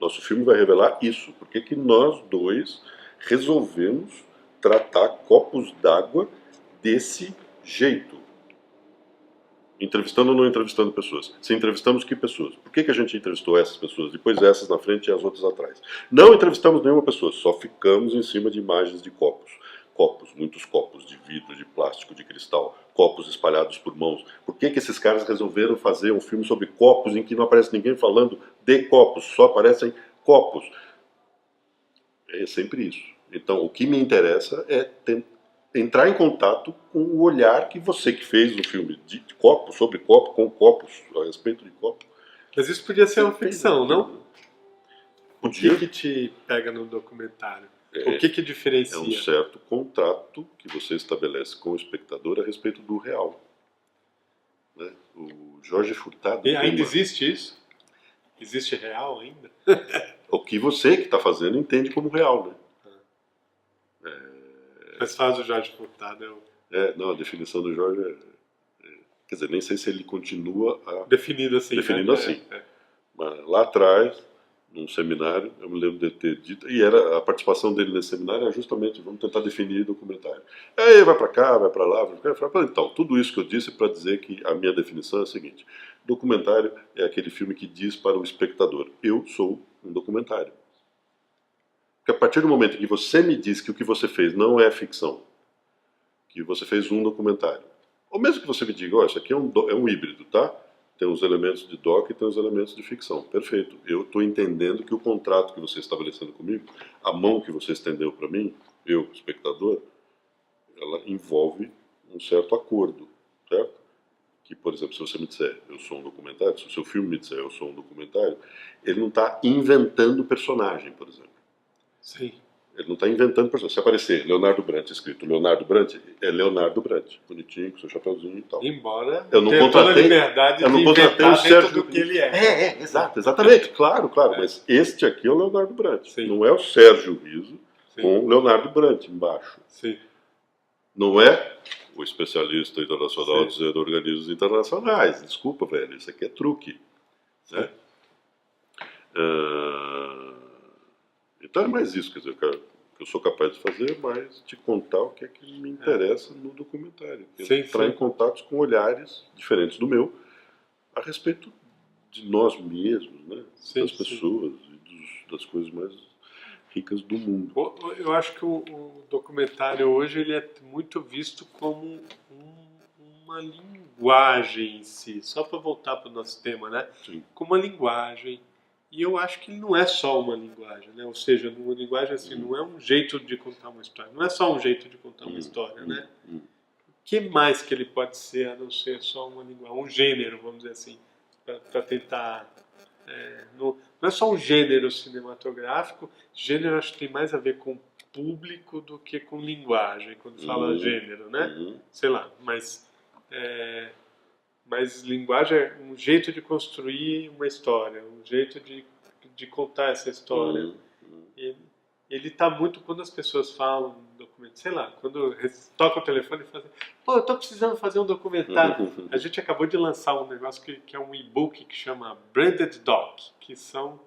Nosso filme vai revelar isso. Por que nós dois resolvemos tratar copos d'água desse jeito? Entrevistando ou não entrevistando pessoas? Se entrevistamos, que pessoas? Por que a gente entrevistou essas pessoas? Depois essas na frente e as outras atrás. Não entrevistamos nenhuma pessoa, só ficamos em cima de imagens de copos. Copos, muitos copos de vidro, de plástico, de cristal, copos espalhados por mãos. Por que esses caras resolveram fazer um filme sobre copos em que não aparece ninguém falando de copos, só aparecem copos? É sempre isso. Então, o que me interessa é entrar em contato com o olhar que você que fez o filme de copo, sobre copo, com copos, a respeito de copo. Mas isso podia ser uma ficção, não? Podia. O que te pega no documentário? O que diferencia? É um certo contrato que você estabelece com o espectador a respeito do real. Né? O Jorge Furtado... E ainda existe isso? Existe real ainda? O que você que está fazendo entende como real, né? Mas faz o Jorge Furtado. Não, a definição do Jorge quer dizer, nem sei se ele continua definido assim. Definido assim. Mas lá atrás, num seminário, eu me lembro de ter dito, e a participação dele nesse seminário era justamente, vamos tentar definir documentário. Aí vai para cá, vai para lá, vai para cá. Então, tudo isso que eu disse para dizer que a minha definição é a seguinte: documentário é aquele filme que diz para o espectador, eu sou um documentário. Porque a partir do momento em que você me diz que o que você fez não é ficção, que você fez um documentário, ou mesmo que você me diga, isso aqui é um híbrido, tá? Tem os elementos de doc e tem os elementos de ficção. Perfeito. Eu estou entendendo que o contrato que você está estabelecendo comigo, a mão que você estendeu para mim, eu, espectador, ela envolve um certo acordo, certo? Que, por exemplo, se você me disser, eu sou um documentário, se o seu filme me disser, eu sou um documentário, ele não está inventando personagem, por exemplo. Sim. Ele não está inventando personagem. Se aparecer Leonardo Brandt escrito Leonardo Brandt, é Leonardo Brandt, bonitinho, com seu chapeuzinho e tal. Embora eu não tenha toda a liberdade de inventar dentro do que ele é. Exatamente, claro. Mas este aqui é o Leonardo Brandt. Sim. Não é o Sérgio Riso Sim. com Leonardo Brandt embaixo. Sim. Não é o especialista internacional Sim. dizendo organismos internacionais. Desculpa, velho, isso aqui é truque. Né? Então é mais isso, quer dizer, que eu sou capaz de fazer, mas te contar o que é que me interessa no documentário. Entrar em contatos com olhares diferentes do meu a respeito de nós mesmos, né? Das pessoas e das coisas mais ricas do mundo. Eu acho que o documentário hoje ele é muito visto como uma linguagem em si, só para voltar para o nosso tema, né? Sim. Como uma linguagem. E eu acho que ele não é só uma linguagem, né? Ou seja, uma linguagem assim, não é um jeito de contar uma história, não é só um jeito de contar uma história, né? O que mais que ele pode ser a não ser só uma linguagem, um gênero, vamos dizer assim, para tentar... não é só um gênero cinematográfico, gênero acho que tem mais a ver com público do que com linguagem, quando fala gênero, né? Sei lá, mas linguagem é um jeito de construir uma história, um jeito de contar essa história. Ele está muito quando as pessoas falam um documento, sei lá, quando toca o telefone e fazem, pô, eu estou precisando fazer um documentário. A gente acabou de lançar um negócio que é um e-book que chama Branded Doc, que são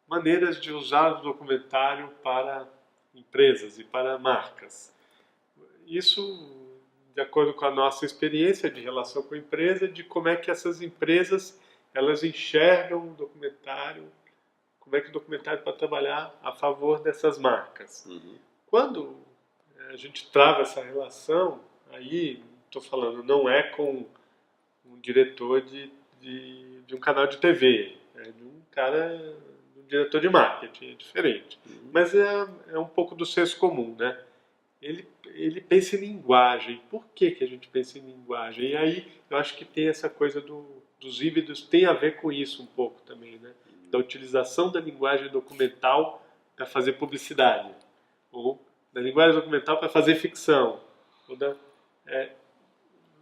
maneiras de usar o documentário para empresas e para marcas. Isso de acordo com a nossa experiência de relação com a empresa, de como é que essas empresas elas enxergam o documentário, como é que o documentário pode trabalhar a favor dessas marcas. Quando a gente trava essa relação, aí, estou falando, não é com um diretor de um canal de TV, é de um cara, um diretor de marketing, é diferente. Mas é um pouco do senso comum, né? Ele pensa em linguagem. Por que a gente pensa em linguagem? E aí eu acho que tem essa coisa dos híbridos, tem a ver com isso um pouco também, né? Da utilização da linguagem documental para fazer publicidade, ou da linguagem documental para fazer ficção.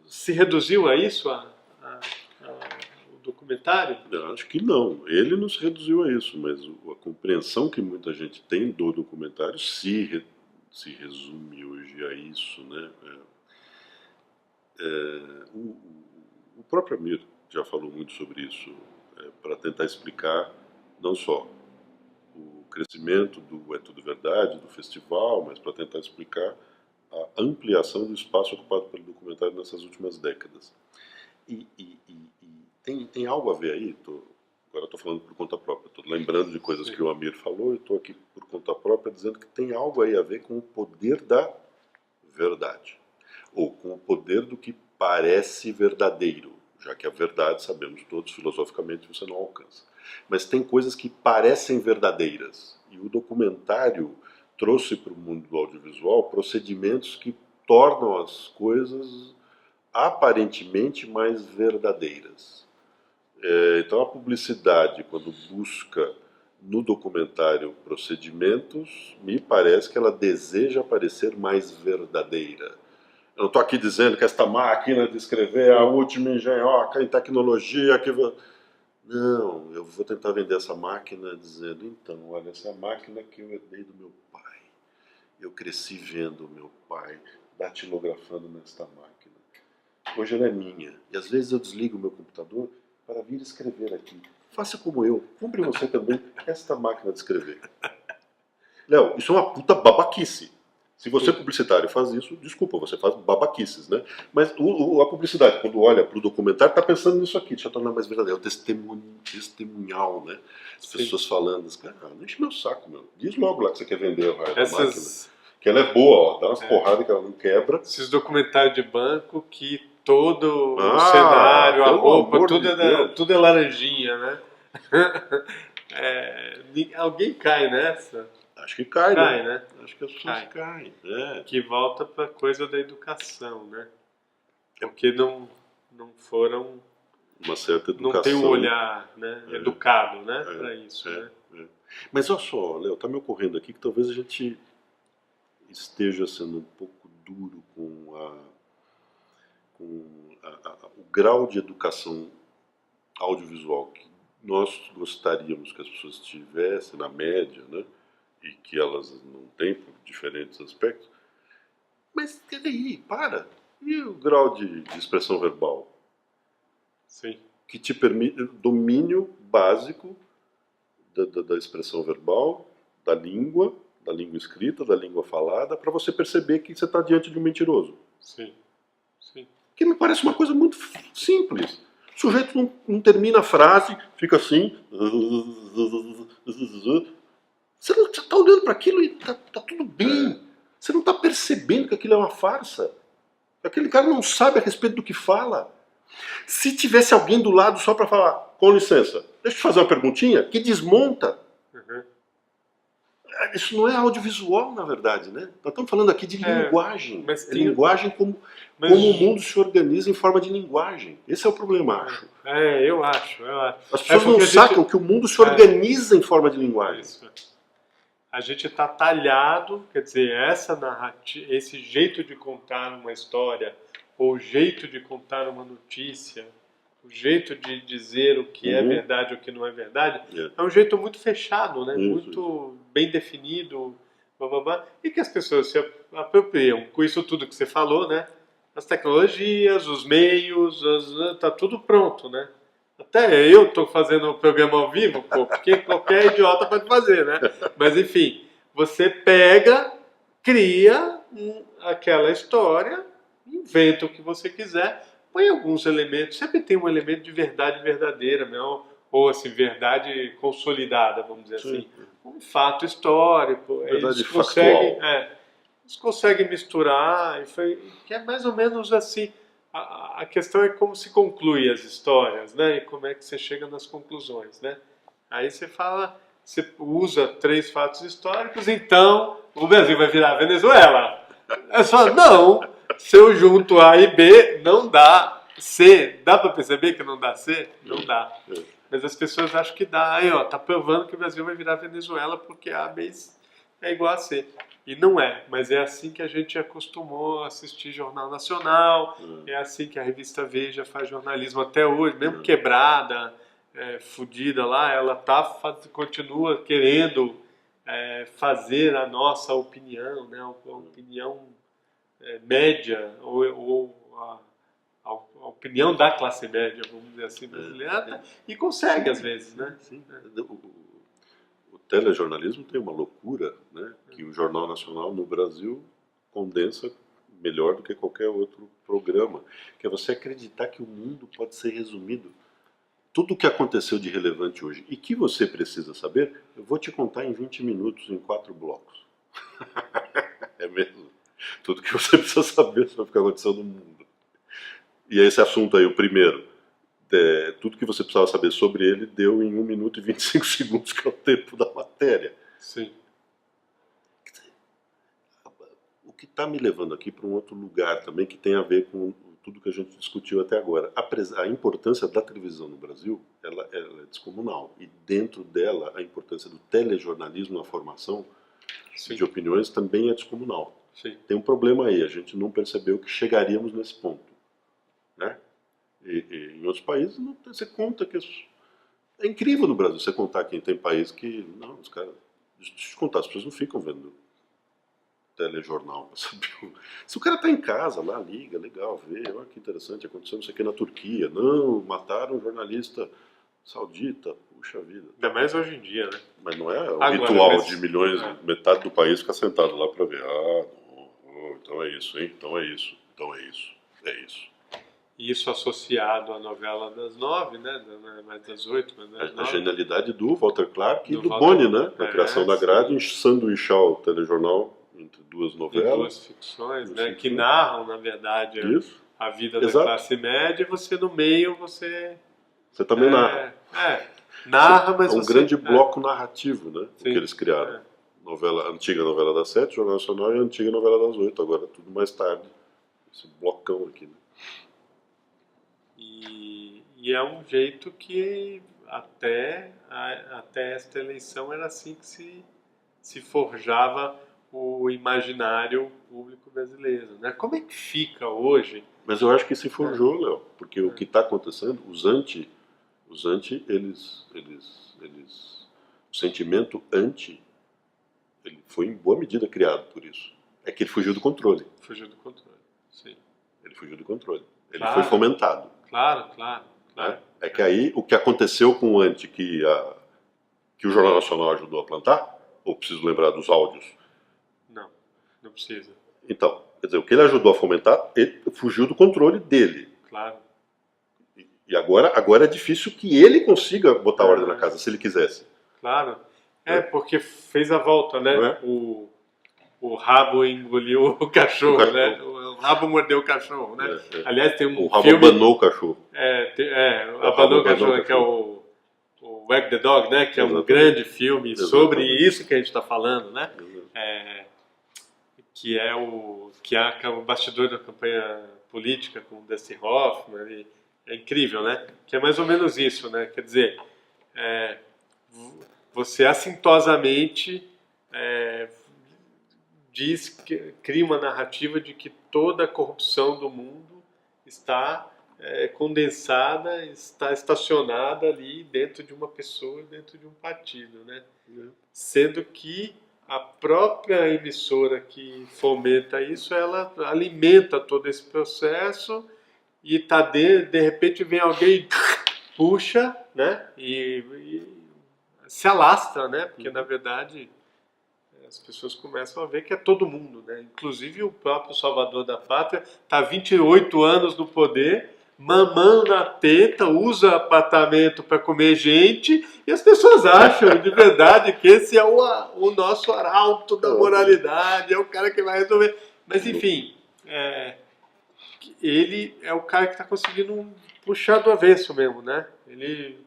Se reduziu a isso o documentário? Eu acho que não. Ele não se reduziu a isso, mas a compreensão que muita gente tem do documentário se resume hoje a isso, né? O próprio Amir já falou muito sobre isso, para tentar explicar não só o crescimento do É Tudo Verdade, do festival, mas para tentar explicar a ampliação do espaço ocupado pelo documentário nessas últimas décadas. E tem algo a ver aí, agora estou falando por conta própria, estou lembrando de coisas que o Amir falou e estou aqui por conta própria dizendo que tem algo aí a ver com o poder da verdade, ou com o poder do que parece verdadeiro, já que a verdade, sabemos todos, filosoficamente você não alcança. Mas tem coisas que parecem verdadeiras, e o documentário trouxe para o mundo do audiovisual procedimentos que tornam as coisas aparentemente mais verdadeiras. Então a publicidade, quando busca no documentário procedimentos, me parece que ela deseja parecer mais verdadeira. Eu não estou aqui dizendo que esta máquina de escrever é a última engenhoca em tecnologia que... Não, eu vou tentar vender essa máquina dizendo, então, olha, essa é a máquina que eu herdei do meu pai. Eu cresci vendo o meu pai datilografando nesta máquina. Hoje ela é minha. E às vezes eu desligo o meu computador para vir escrever aqui. Faça como eu. Compre você também esta máquina de escrever. Léo, isso é uma puta babaquice. Se você é publicitário faz isso, desculpa, você faz babaquices, né? Mas a publicidade, quando olha para o documentário, está pensando nisso aqui, deixa eu tornar mais verdadeiro. É o testemunhal, né? As pessoas falando, cara, não enche meu saco, meu. Diz logo lá que você quer vender a máquina. Que ela é boa, ó, dá umas porradas que ela não quebra. Esses documentários de banco que todo o cenário, a roupa, tudo é laranjinha, né? Alguém cai nessa? Acho que cai, né? Acho que as pessoas caem. Que volta para a coisa da educação, né? Porque não foram... Uma certa educação. Não tem um olhar, né, educado, né, para isso, né? Mas olha só, Léo, está me ocorrendo aqui que talvez a gente esteja sendo um pouco duro com o grau de educação audiovisual que nós gostaríamos que as pessoas tivessem, na média, né? E que elas não têm por diferentes aspectos. Mas aí, para! E o grau de expressão verbal? Sim. Que te permite domínio básico da expressão verbal, da língua escrita, da língua falada, para você perceber que você está diante de um mentiroso. Sim. Sim. Que me parece uma coisa muito simples. O sujeito não termina a frase, fica assim... Você está olhando para aquilo e tá tudo bem. Você não está percebendo que aquilo é uma farsa. Aquele cara não sabe a respeito do que fala. Se tivesse alguém do lado só para falar, com licença, deixa eu te fazer uma perguntinha, que desmonta. Uhum. Isso não é audiovisual, na verdade, né? Nós estamos falando aqui de linguagem. mas É tem- linguagem como mas- o mundo se organiza em forma de linguagem. Esse é o problema, acho. Eu acho. As pessoas não porque sacam que o mundo se organiza em forma de linguagem. Isso. A gente está talhado, quer dizer, essa narrativa, esse jeito de contar uma história, ou o jeito de contar uma notícia, o jeito de dizer o que é verdade e o que não é verdade, é um jeito muito fechado, né? Muito bem definido, blá, blá, blá, e que as pessoas se apropriam com isso tudo que você falou, né? As tecnologias, os meios, tá tudo pronto, né? Até eu estou fazendo o programa ao vivo, pô, porque qualquer idiota pode fazer, né? Mas enfim, você pega, cria aquela história, inventa o que você quiser, põe alguns elementos, sempre tem um elemento de verdade verdadeira, não? Ou assim, verdade consolidada, vamos dizer assim. Um fato histórico. Verdade Eles conseguem misturar, que é mais ou menos assim. A questão é como se conclui as histórias, né? E como é que você chega nas conclusões, né? Aí você fala, você usa 3 fatos históricos, então o Brasil vai virar Venezuela. É só, não, se eu junto A e B, não dá C. Dá para perceber que não dá C? Não dá. Mas as pessoas acham que dá. Aí, ó, tá provando que o Brasil vai virar Venezuela porque A, B é igual a C. E não é, mas é assim que a gente acostumou a assistir Jornal Nacional, é assim que a revista Veja faz jornalismo até hoje, mesmo quebrada, fudida lá, ela continua querendo fazer a nossa opinião, né, a opinião média, ou a opinião da classe média, vamos dizer assim, brasileira, e consegue às vezes, né? Sim. O telejornalismo tem uma loucura, né, que o Jornal Nacional no Brasil condensa melhor do que qualquer outro programa, que é você acreditar que o mundo pode ser resumido. Tudo o que aconteceu de relevante hoje e que você precisa saber, eu vou te contar em 20 minutos, em 4 blocos. É mesmo. Tudo que você precisa saber sobre o que aconteceu no mundo. E esse assunto aí, o primeiro, tudo que você precisava saber sobre ele deu em 1 minuto e 25 segundos, que é o tempo da matéria. Sim. O que está me levando aqui para um outro lugar também, que tem a ver com tudo que a gente discutiu até agora. A importância da televisão no Brasil, ela é descomunal. E dentro dela, a importância do telejornalismo na formação de opiniões também é descomunal. Sim. Tem um problema aí, a gente não percebeu que chegaríamos nesse ponto, né? E em outros países, você conta que é incrível no Brasil você contar que tem país que, não, os caras, deixa eu te contar, as pessoas não ficam vendo telejornal para saber. Se o cara tá em casa lá, liga, legal, vê, olha que interessante, aconteceu não sei o que na Turquia, não, mataram um jornalista saudita, puxa vida. Ainda mais hoje em dia, né? Mas não é o Agora, ritual de milhões, metade do país ficar sentado lá para ver, então é isso, hein, então é isso, então é isso, é isso. Isso associado à novela das 9, né? Não é mais das 8, mas das 9. A genialidade do Walter Clark e do Walter, Boni, né? Na criação da grade, em sanduichar o telejornal entre 2 novelas. Duas ficções, né? Que narram, na verdade, a vida da classe média, e você no meio, você também narra. Narra, mas é um grande bloco narrativo, né? O que eles criaram. Antiga novela das 7, Jornal Nacional, e a antiga novela das 8, agora tudo mais tarde. Esse blocão aqui, né? E é um jeito que até esta eleição era assim que se forjava o imaginário público brasileiro, né? Como é que fica hoje? Mas eu acho que se forjou, Léo, porque o que está acontecendo, os anti, eles, o sentimento anti, ele foi em boa medida criado por isso. É que ele fugiu do controle. Fugiu do controle, sim. Ele fugiu do controle. Ele foi fomentado. Claro. Né? É que aí o que aconteceu com o anti que o Jornal Nacional ajudou a plantar, ou preciso lembrar dos áudios? Não precisa. Então, quer dizer, o que ele ajudou a fomentar, ele fugiu do controle dele. Claro. E agora é difícil que ele consiga botar ordem na casa, se ele quisesse. Claro. Porque fez a volta, né? Não é? O rabo engoliu o cachorro, O cachorro. né? O rabo mordeu o cachorro, né? É. Aliás, tem um O rabo filme... abanou o cachorro. Abanou o cachorro, que é o Wag the Dog, né? Que é um Exatamente. grande filme sobre Exatamente. isso que a gente está falando, né? Que é o bastidor da campanha política com o Dustin Hoffman. E é incrível, né? Que é mais ou menos isso, né? Quer dizer, você assintosamente cria uma narrativa de que toda a corrupção do mundo está condensada, está estacionada ali dentro de uma pessoa, dentro de um partido, né? Sendo que a própria emissora que fomenta isso, ela alimenta todo esse processo e de repente vem alguém, puxa, né? E se alastra, né? Porque na verdade as pessoas começam a ver que é todo mundo, né? Inclusive o próprio salvador da pátria está 28 anos no poder, mamando na teta, usa apartamento para comer gente, e as pessoas acham de verdade que esse é o nosso arauto da moralidade, é o cara que vai resolver. Mas enfim, ele é o cara que está conseguindo puxar do avesso mesmo, né? Ele,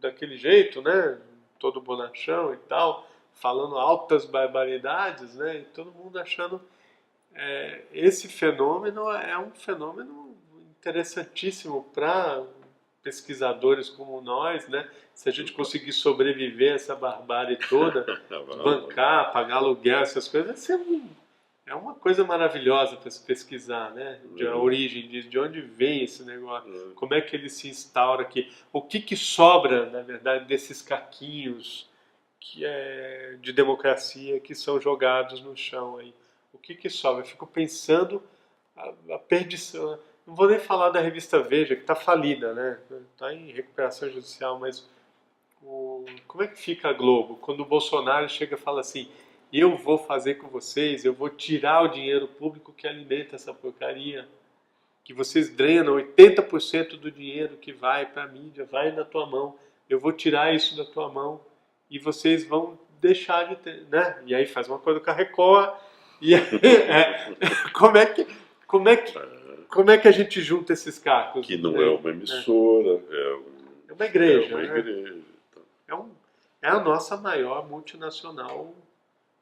daquele jeito, né? Todo bonachão e tal, falando altas barbaridades, né? E todo mundo achando... esse fenômeno é um fenômeno interessantíssimo para pesquisadores como nós, né? Se a gente conseguir sobreviver a essa barbárie toda, bancar, pagar aluguel, essas coisas, é uma coisa maravilhosa para se pesquisar, né? A origem disso, de onde vem esse negócio, como é que ele se instaura aqui, o que sobra, na verdade, desses caquinhos de democracia que são jogados no chão aí. O que sobra? Eu fico pensando a perdição. Não vou nem falar da revista Veja, que está falida, né? Está em recuperação judicial, mas como é que fica a Globo? Quando o Bolsonaro chega e fala assim, eu vou fazer com vocês, eu vou tirar o dinheiro público que alimenta essa porcaria, que vocês drenam 80% do dinheiro que vai para a mídia, vai na tua mão, eu vou tirar isso da tua mão e vocês vão deixar de ter, né? E aí faz uma coisa com a Record, e como é que a gente junta esses cacos? Que não é uma emissora, é uma igreja. É uma igreja. É a nossa maior multinacional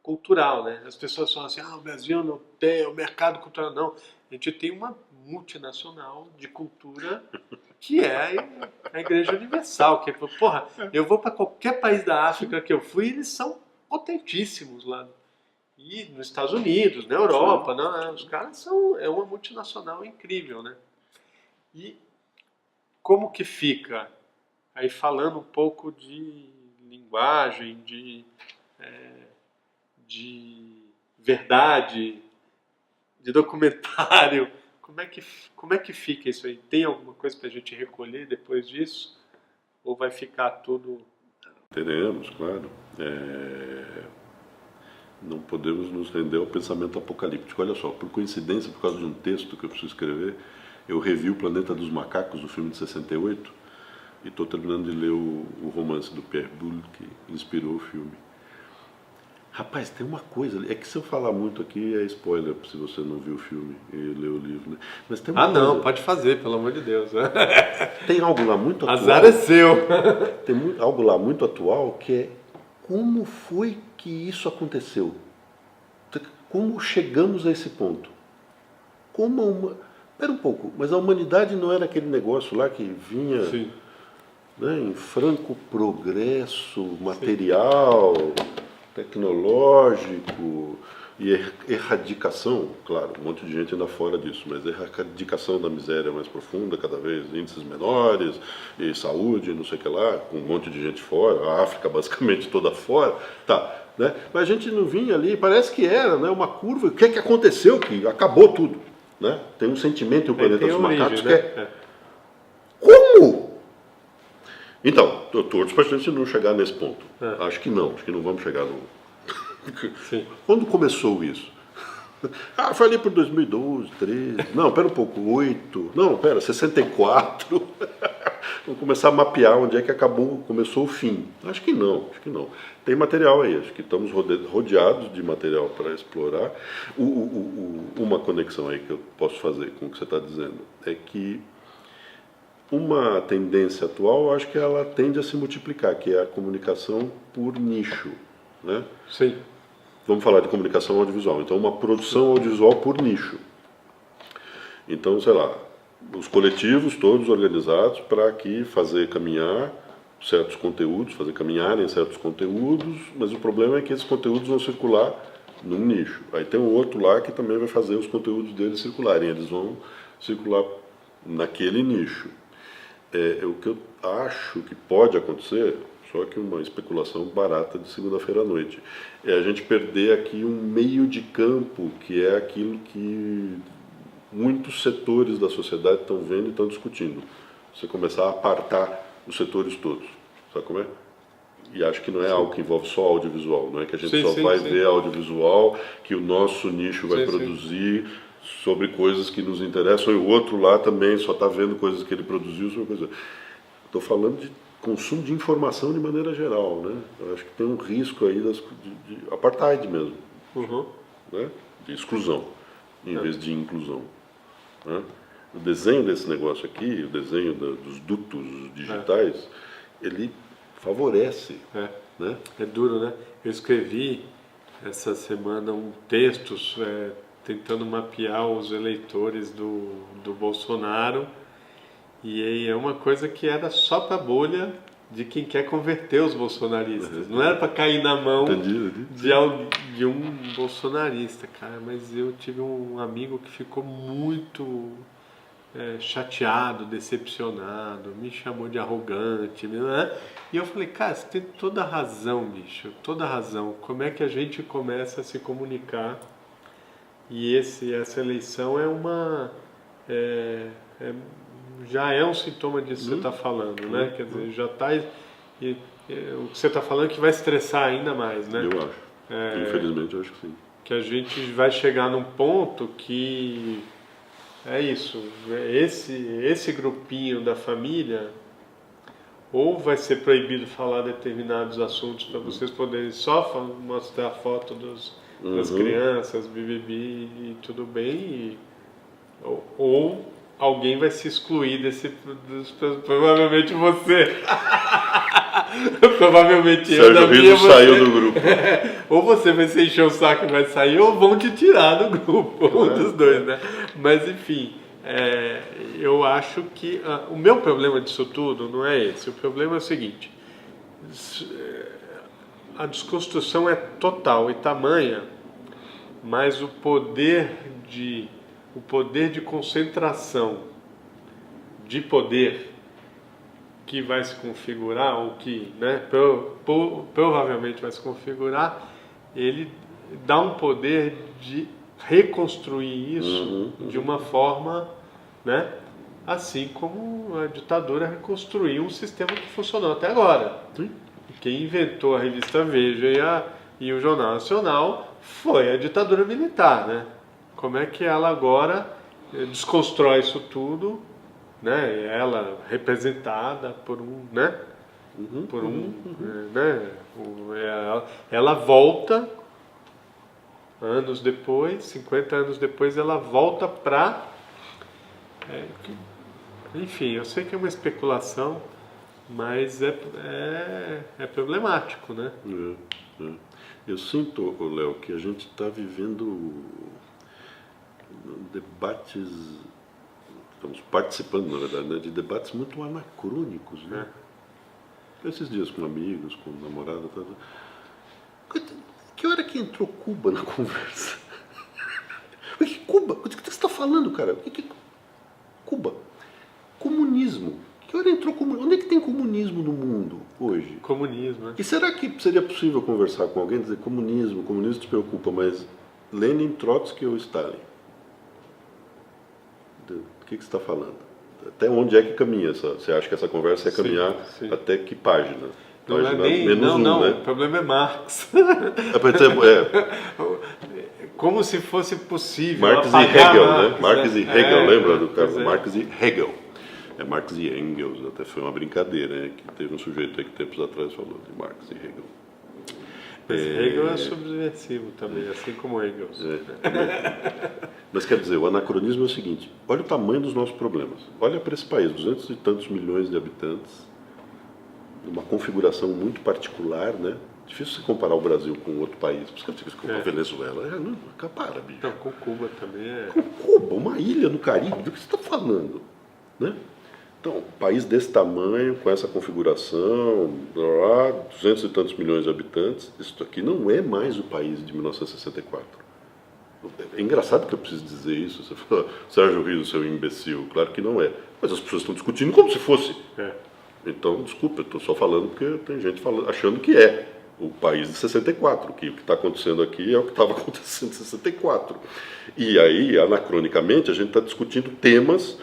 cultural, né? As pessoas falam assim, o Brasil não tem, o mercado cultural não. A gente tem uma multinacional de cultura que é a Igreja Universal, que porra, eu vou para qualquer país da África que eu fui, eles são potentíssimos lá. E nos Estados Unidos, na Europa, não, os caras é uma multinacional incrível, né? E como que fica? Aí falando um pouco de linguagem, de verdade, de documentário, como é que fica isso aí? Tem alguma coisa para a gente recolher depois disso? Ou vai ficar tudo... Teremos, claro. Não podemos nos render ao pensamento apocalíptico. Olha só, por coincidência, por causa de um texto que eu preciso escrever, eu revi O Planeta dos Macacos, o filme de 68, e estou terminando de ler o romance do Pierre Boulle, que inspirou o filme. Rapaz, tem uma coisa, é que se eu falar muito aqui é spoiler, se você não viu o filme e leu o livro, né? Mas tem uma coisa, não, pode fazer, pelo amor de Deus. Tem algo lá muito atual. Azar é seu. Tem algo lá muito atual que é como foi que isso aconteceu? Como chegamos a esse ponto? Espera um pouco, mas a humanidade não era aquele negócio lá que vinha, né, em franco progresso material, tecnológico e erradicação, claro, um monte de gente ainda fora disso, mas erradicação da miséria mais profunda, cada vez índices menores, e saúde, não sei o que lá, com um monte de gente fora, a África basicamente toda fora, né? Mas a gente não vinha ali, parece que era, né, uma curva, o que é que aconteceu que acabou tudo, né? Tem um sentimento em O Planeta dos Macacos, né? Que como? Então, eu torço para a gente não chegar nesse ponto. Acho que não vamos chegar no... Sim. Quando começou isso? Foi ali por 2012, 13, não, pera um pouco, 8, não, pera, 64, Vamos começar a mapear onde é que começou o fim. Acho que não. Tem material aí, acho que estamos rodeados de material para explorar. Uma conexão aí que eu posso fazer com o que você está dizendo é que uma tendência atual, eu acho que ela tende a se multiplicar, que é a comunicação por nicho, né? Sim. Vamos falar de comunicação audiovisual. Então, uma produção audiovisual por nicho. Então, sei lá, os coletivos todos organizados para aqui fazer caminhar certos conteúdos, fazer caminharem certos conteúdos, mas o problema é que esses conteúdos vão circular num nicho. Aí tem um outro lá que também vai fazer os conteúdos deles circularem, eles vão circular naquele nicho. O que eu acho que pode acontecer, só que uma especulação barata de segunda-feira à noite, é a gente perder aqui um meio de campo que é aquilo que muitos setores da sociedade estão vendo e estão discutindo. Você começar a apartar os setores todos, sabe como é? E acho que não é algo que envolve só audiovisual, não é que a gente só vai ver audiovisual, que o nosso nicho vai produzir sobre coisas que nos interessam e o outro lá também só está vendo coisas que ele produziu sobre coisas. Estou falando de consumo de informação de maneira geral, né? Eu acho que tem um risco aí de apartheid mesmo, né? De exclusão, em vez de inclusão. Né? O desenho desse negócio aqui, o desenho dos dutos digitais, ele favorece. Né? É duro, né? Eu escrevi essa semana um texto tentando mapear os eleitores do Bolsonaro, e aí é uma coisa que era só para a bolha de quem quer converter os bolsonaristas. Não era para cair na mão de um bolsonarista, cara. Mas eu tive um amigo que ficou muito chateado, decepcionado, me chamou de arrogante, né? E eu falei, cara, você tem toda a razão, bicho, toda a razão. Como é que a gente começa a se comunicar? E essa eleição já é um sintoma disso que você está falando, né? Quer dizer, já está... o que você está falando é que vai estressar ainda mais, né? Eu acho. Infelizmente, eu acho que sim. Que a gente vai chegar num ponto que... É isso, esse grupinho da família ou vai ser proibido falar determinados assuntos para vocês poderem só mostrar a foto das crianças, bibibi e tudo bem, ou alguém vai se excluir provavelmente você. Provavelmente eu da minha saiu do grupo. Ou você vai se encher o saco e vai sair, ou vão te tirar do grupo, um dos dois, né? Mas enfim, eu acho que o meu problema disso tudo não é esse. O problema é o seguinte: a desconstrução é total e tamanha, mas o poder de concentração de poder que vai se configurar, ou que, né, provavelmente vai se configurar, ele dá um poder de reconstruir isso de uma forma, né, assim como a ditadura reconstruiu um sistema que funcionou até agora. Quem inventou a revista Veja e o Jornal Nacional foi a ditadura militar, né? Como é que ela agora desconstrói isso tudo, né? Ela representada por um, né? Ela volta anos depois, 50 anos depois, ela volta para... enfim, eu sei que é uma especulação, mas é problemático, né? Eu sinto, Léo, que a gente está vivendo debates, estamos participando, na verdade, né, de debates muito anacrônicos, né? Esses dias com amigos, com namorada, que hora que entrou Cuba na conversa? Que Cuba? O que você está falando, cara? Cuba? Comunismo. Que hora entrou comunismo? Onde é que tem comunismo no mundo hoje? Comunismo, né? E será que seria possível conversar com alguém e dizer comunismo te preocupa, mas Lenin, Trotsky ou Stalin? Do que você está falando? Até onde é que caminha você acha que essa conversa ia caminhar? Sim. Até que página? Não é nem... Não, né? O problema é Marx. Como se fosse possível Marx e Hegel, né? Marx e Hegel, lembra do cara? Marx e Hegel. É Marx e Engels, até foi uma brincadeira, né? Que teve um sujeito aí que tempos atrás falou de Marx e Hegel. Mas Hegel é subversivo também, assim como Engels. Mas quer dizer, o anacronismo é o seguinte: olha o tamanho dos nossos problemas. Olha para esse país, 200 e tantos milhões de habitantes, uma configuração muito particular, né? Difícil você comparar o Brasil com outro país. Por isso que eu digo com a Venezuela. Não, para, bicho. Não, com Cuba também é. Com Cuba, uma ilha no Caribe, do que você está falando? Né? Então, um país desse tamanho, com essa configuração, 200 e tantos milhões de habitantes, isso aqui não é mais o país de 1964. É engraçado que eu preciso dizer isso. Você fala, Sérgio Riso, seu imbecil. Claro que não é. Mas as pessoas estão discutindo como se fosse. Então, desculpa, eu estou só falando porque tem gente achando que é o país de 64, que o que está acontecendo aqui é o que estava acontecendo em 64. E aí, anacronicamente, a gente está discutindo temas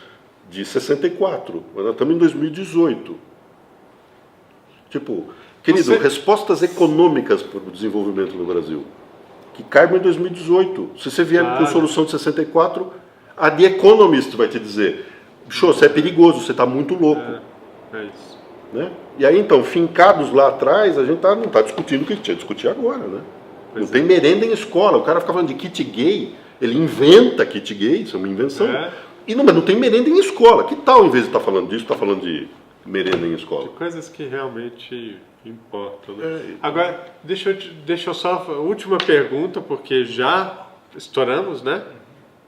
de 64. Nós estamos em 2018. Tipo, querido, respostas econômicas para o desenvolvimento no Brasil, que caibam em 2018. Se você vier com solução de 64, a The Economist vai te dizer: "Show, você é perigoso, você está muito louco." É isso. Né? E aí, então, fincados lá atrás, a gente não está discutindo o que tinha que discutir agora. Né? Não tem merenda em escola. O cara fica falando de kit gay, ele inventa kit gay, isso é uma invenção. Mas não tem merenda em escola. Que tal, em vez de estar falando disso, estar falando de merenda em escola? De coisas que realmente importam. Né? Agora, deixa eu só. Última pergunta, porque já estouramos, né?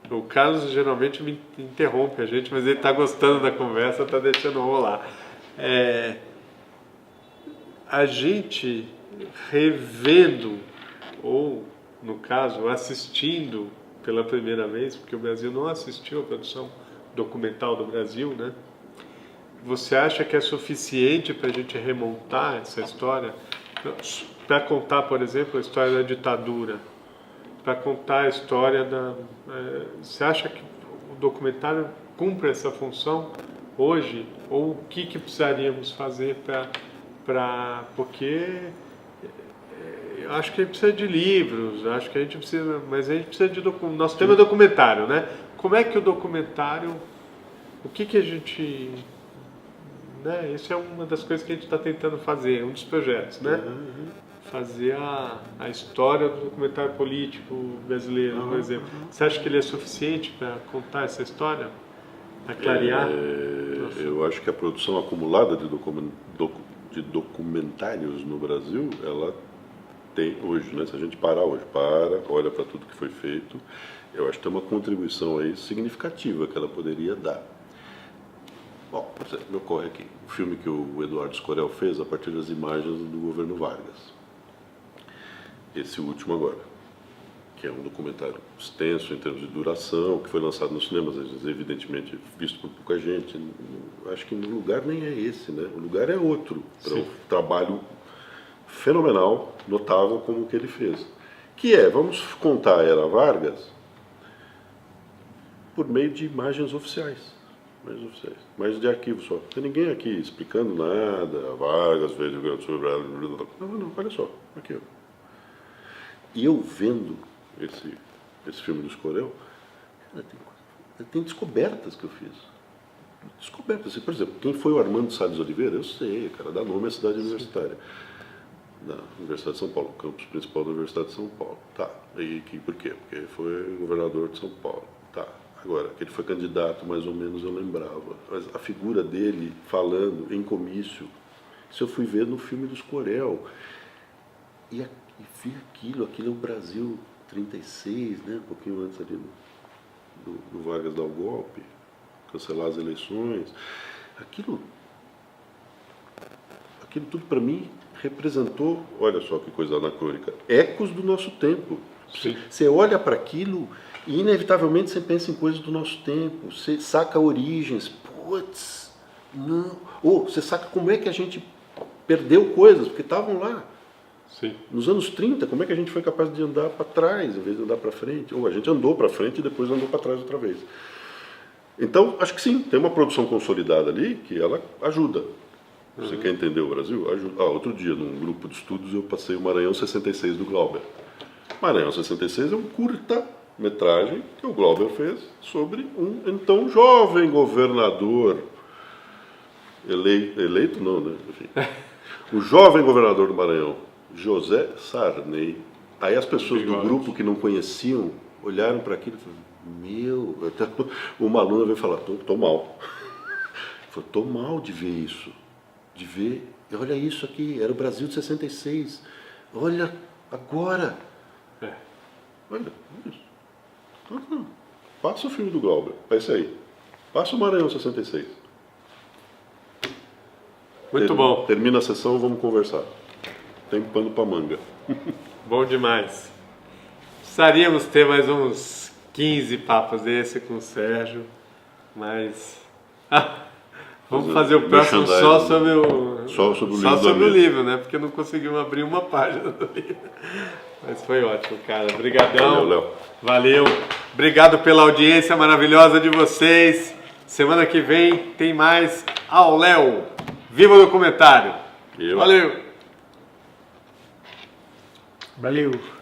O Carlos geralmente me interrompe a gente, mas ele está gostando da conversa, está deixando rolar. A gente revendo, ou no caso, assistindo pela primeira vez, porque o Brasil não assistiu à produção documental do Brasil, né? Você acha que é suficiente para a gente remontar essa história? Para contar, por exemplo, a história da ditadura, para contar a história da... Você acha que o documentário cumpre essa função hoje? Ou o que precisaríamos fazer para... Porque eu acho que a gente precisa de livros, acho que a gente precisa... Mas a gente precisa de... Nosso tema é documentário, né? Como é que o documentário... O que a gente... Né? Isso é uma das coisas que a gente está tentando fazer, um dos projetos, né? Fazer a história do documentário político brasileiro, por exemplo. Você acha que ele é suficiente para contar essa história? Para clarear? Eu acho que a produção acumulada de documentários no Brasil, ela tem hoje, né? Se a gente parar hoje, olha para tudo que foi feito, eu acho que tem uma contribuição aí significativa que ela poderia dar. Bom, me ocorre aqui, o filme que o Eduardo Escorel fez a partir das imagens do governo Vargas. Esse último agora, que é um documentário extenso em termos de duração, que foi lançado nos cinemas, evidentemente visto por pouca gente. Acho que o lugar nem é esse, né? O lugar é outro, para um trabalho fenomenal, notável como o que ele fez. Que vamos contar a era Vargas por meio de imagens oficiais. Mas de arquivo só. Não tem ninguém aqui explicando nada, Vargas veio do Rio Grande do Sul, não, olha só, aqui, ó. E eu vendo esse filme do Escorel, tem descobertas que eu fiz. Descobertas. Por exemplo, quem foi o Armando Salles Oliveira? Eu sei, cara, dá nome à cidade universitária. Da Universidade de São Paulo, o campus principal da Universidade de São Paulo. Tá. E por quê? Porque foi governador de São Paulo. Tá. Agora, que ele foi candidato, mais ou menos eu lembrava. Mas a figura dele falando em comício, isso eu fui ver no filme do Escorel. E vi aquilo é o Brasil 36, né? Um pouquinho antes ali do Vargas dar o golpe, cancelar as eleições. Aquilo tudo para mim representou, olha só que coisa anacrônica, ecos do nosso tempo. Você olha para aquilo e inevitavelmente você pensa em coisas do nosso tempo, você saca origens, putz, não. Ou você saca como é que a gente perdeu coisas, porque estavam lá. Sim. Nos anos 30, como é que a gente foi capaz de andar para trás em vez de andar para frente? Ou a gente andou para frente e depois andou para trás outra vez. Então, acho que sim, tem uma produção consolidada ali que ela ajuda. Você quer entender o Brasil? Ajuda. Outro dia, num grupo de estudos, eu passei o Maranhão 66 do Glauber. Maranhão 66 é um curta-metragem que o Glauber fez sobre um então jovem governador eleito não, né? Enfim. O jovem governador do Maranhão, José Sarney. Aí as pessoas do grupo que não conheciam olharam para aquilo e falaram, meu, até uma aluna veio falar, tô mal. Falei, tô mal de ver isso. De ver, olha isso aqui, era o Brasil de 66. Olha, agora. Olha isso. Passa o filme do Glauber, é isso aí. Passa o Maranhão 66. Muito bom. Termina a sessão, vamos conversar. Tem pano pra manga. Bom demais. Precisaríamos ter mais uns 15 papos desse com o Sérgio, mas vamos fazer o próximo só sobre o livro, né? Porque não conseguimos abrir uma página do livro. Mas foi ótimo, cara. Obrigadão. Valeu, Léo. Valeu. Obrigado pela audiência maravilhosa de vocês. Semana que vem tem mais ao Léo. Viva o documentário. Valeu. Valeu.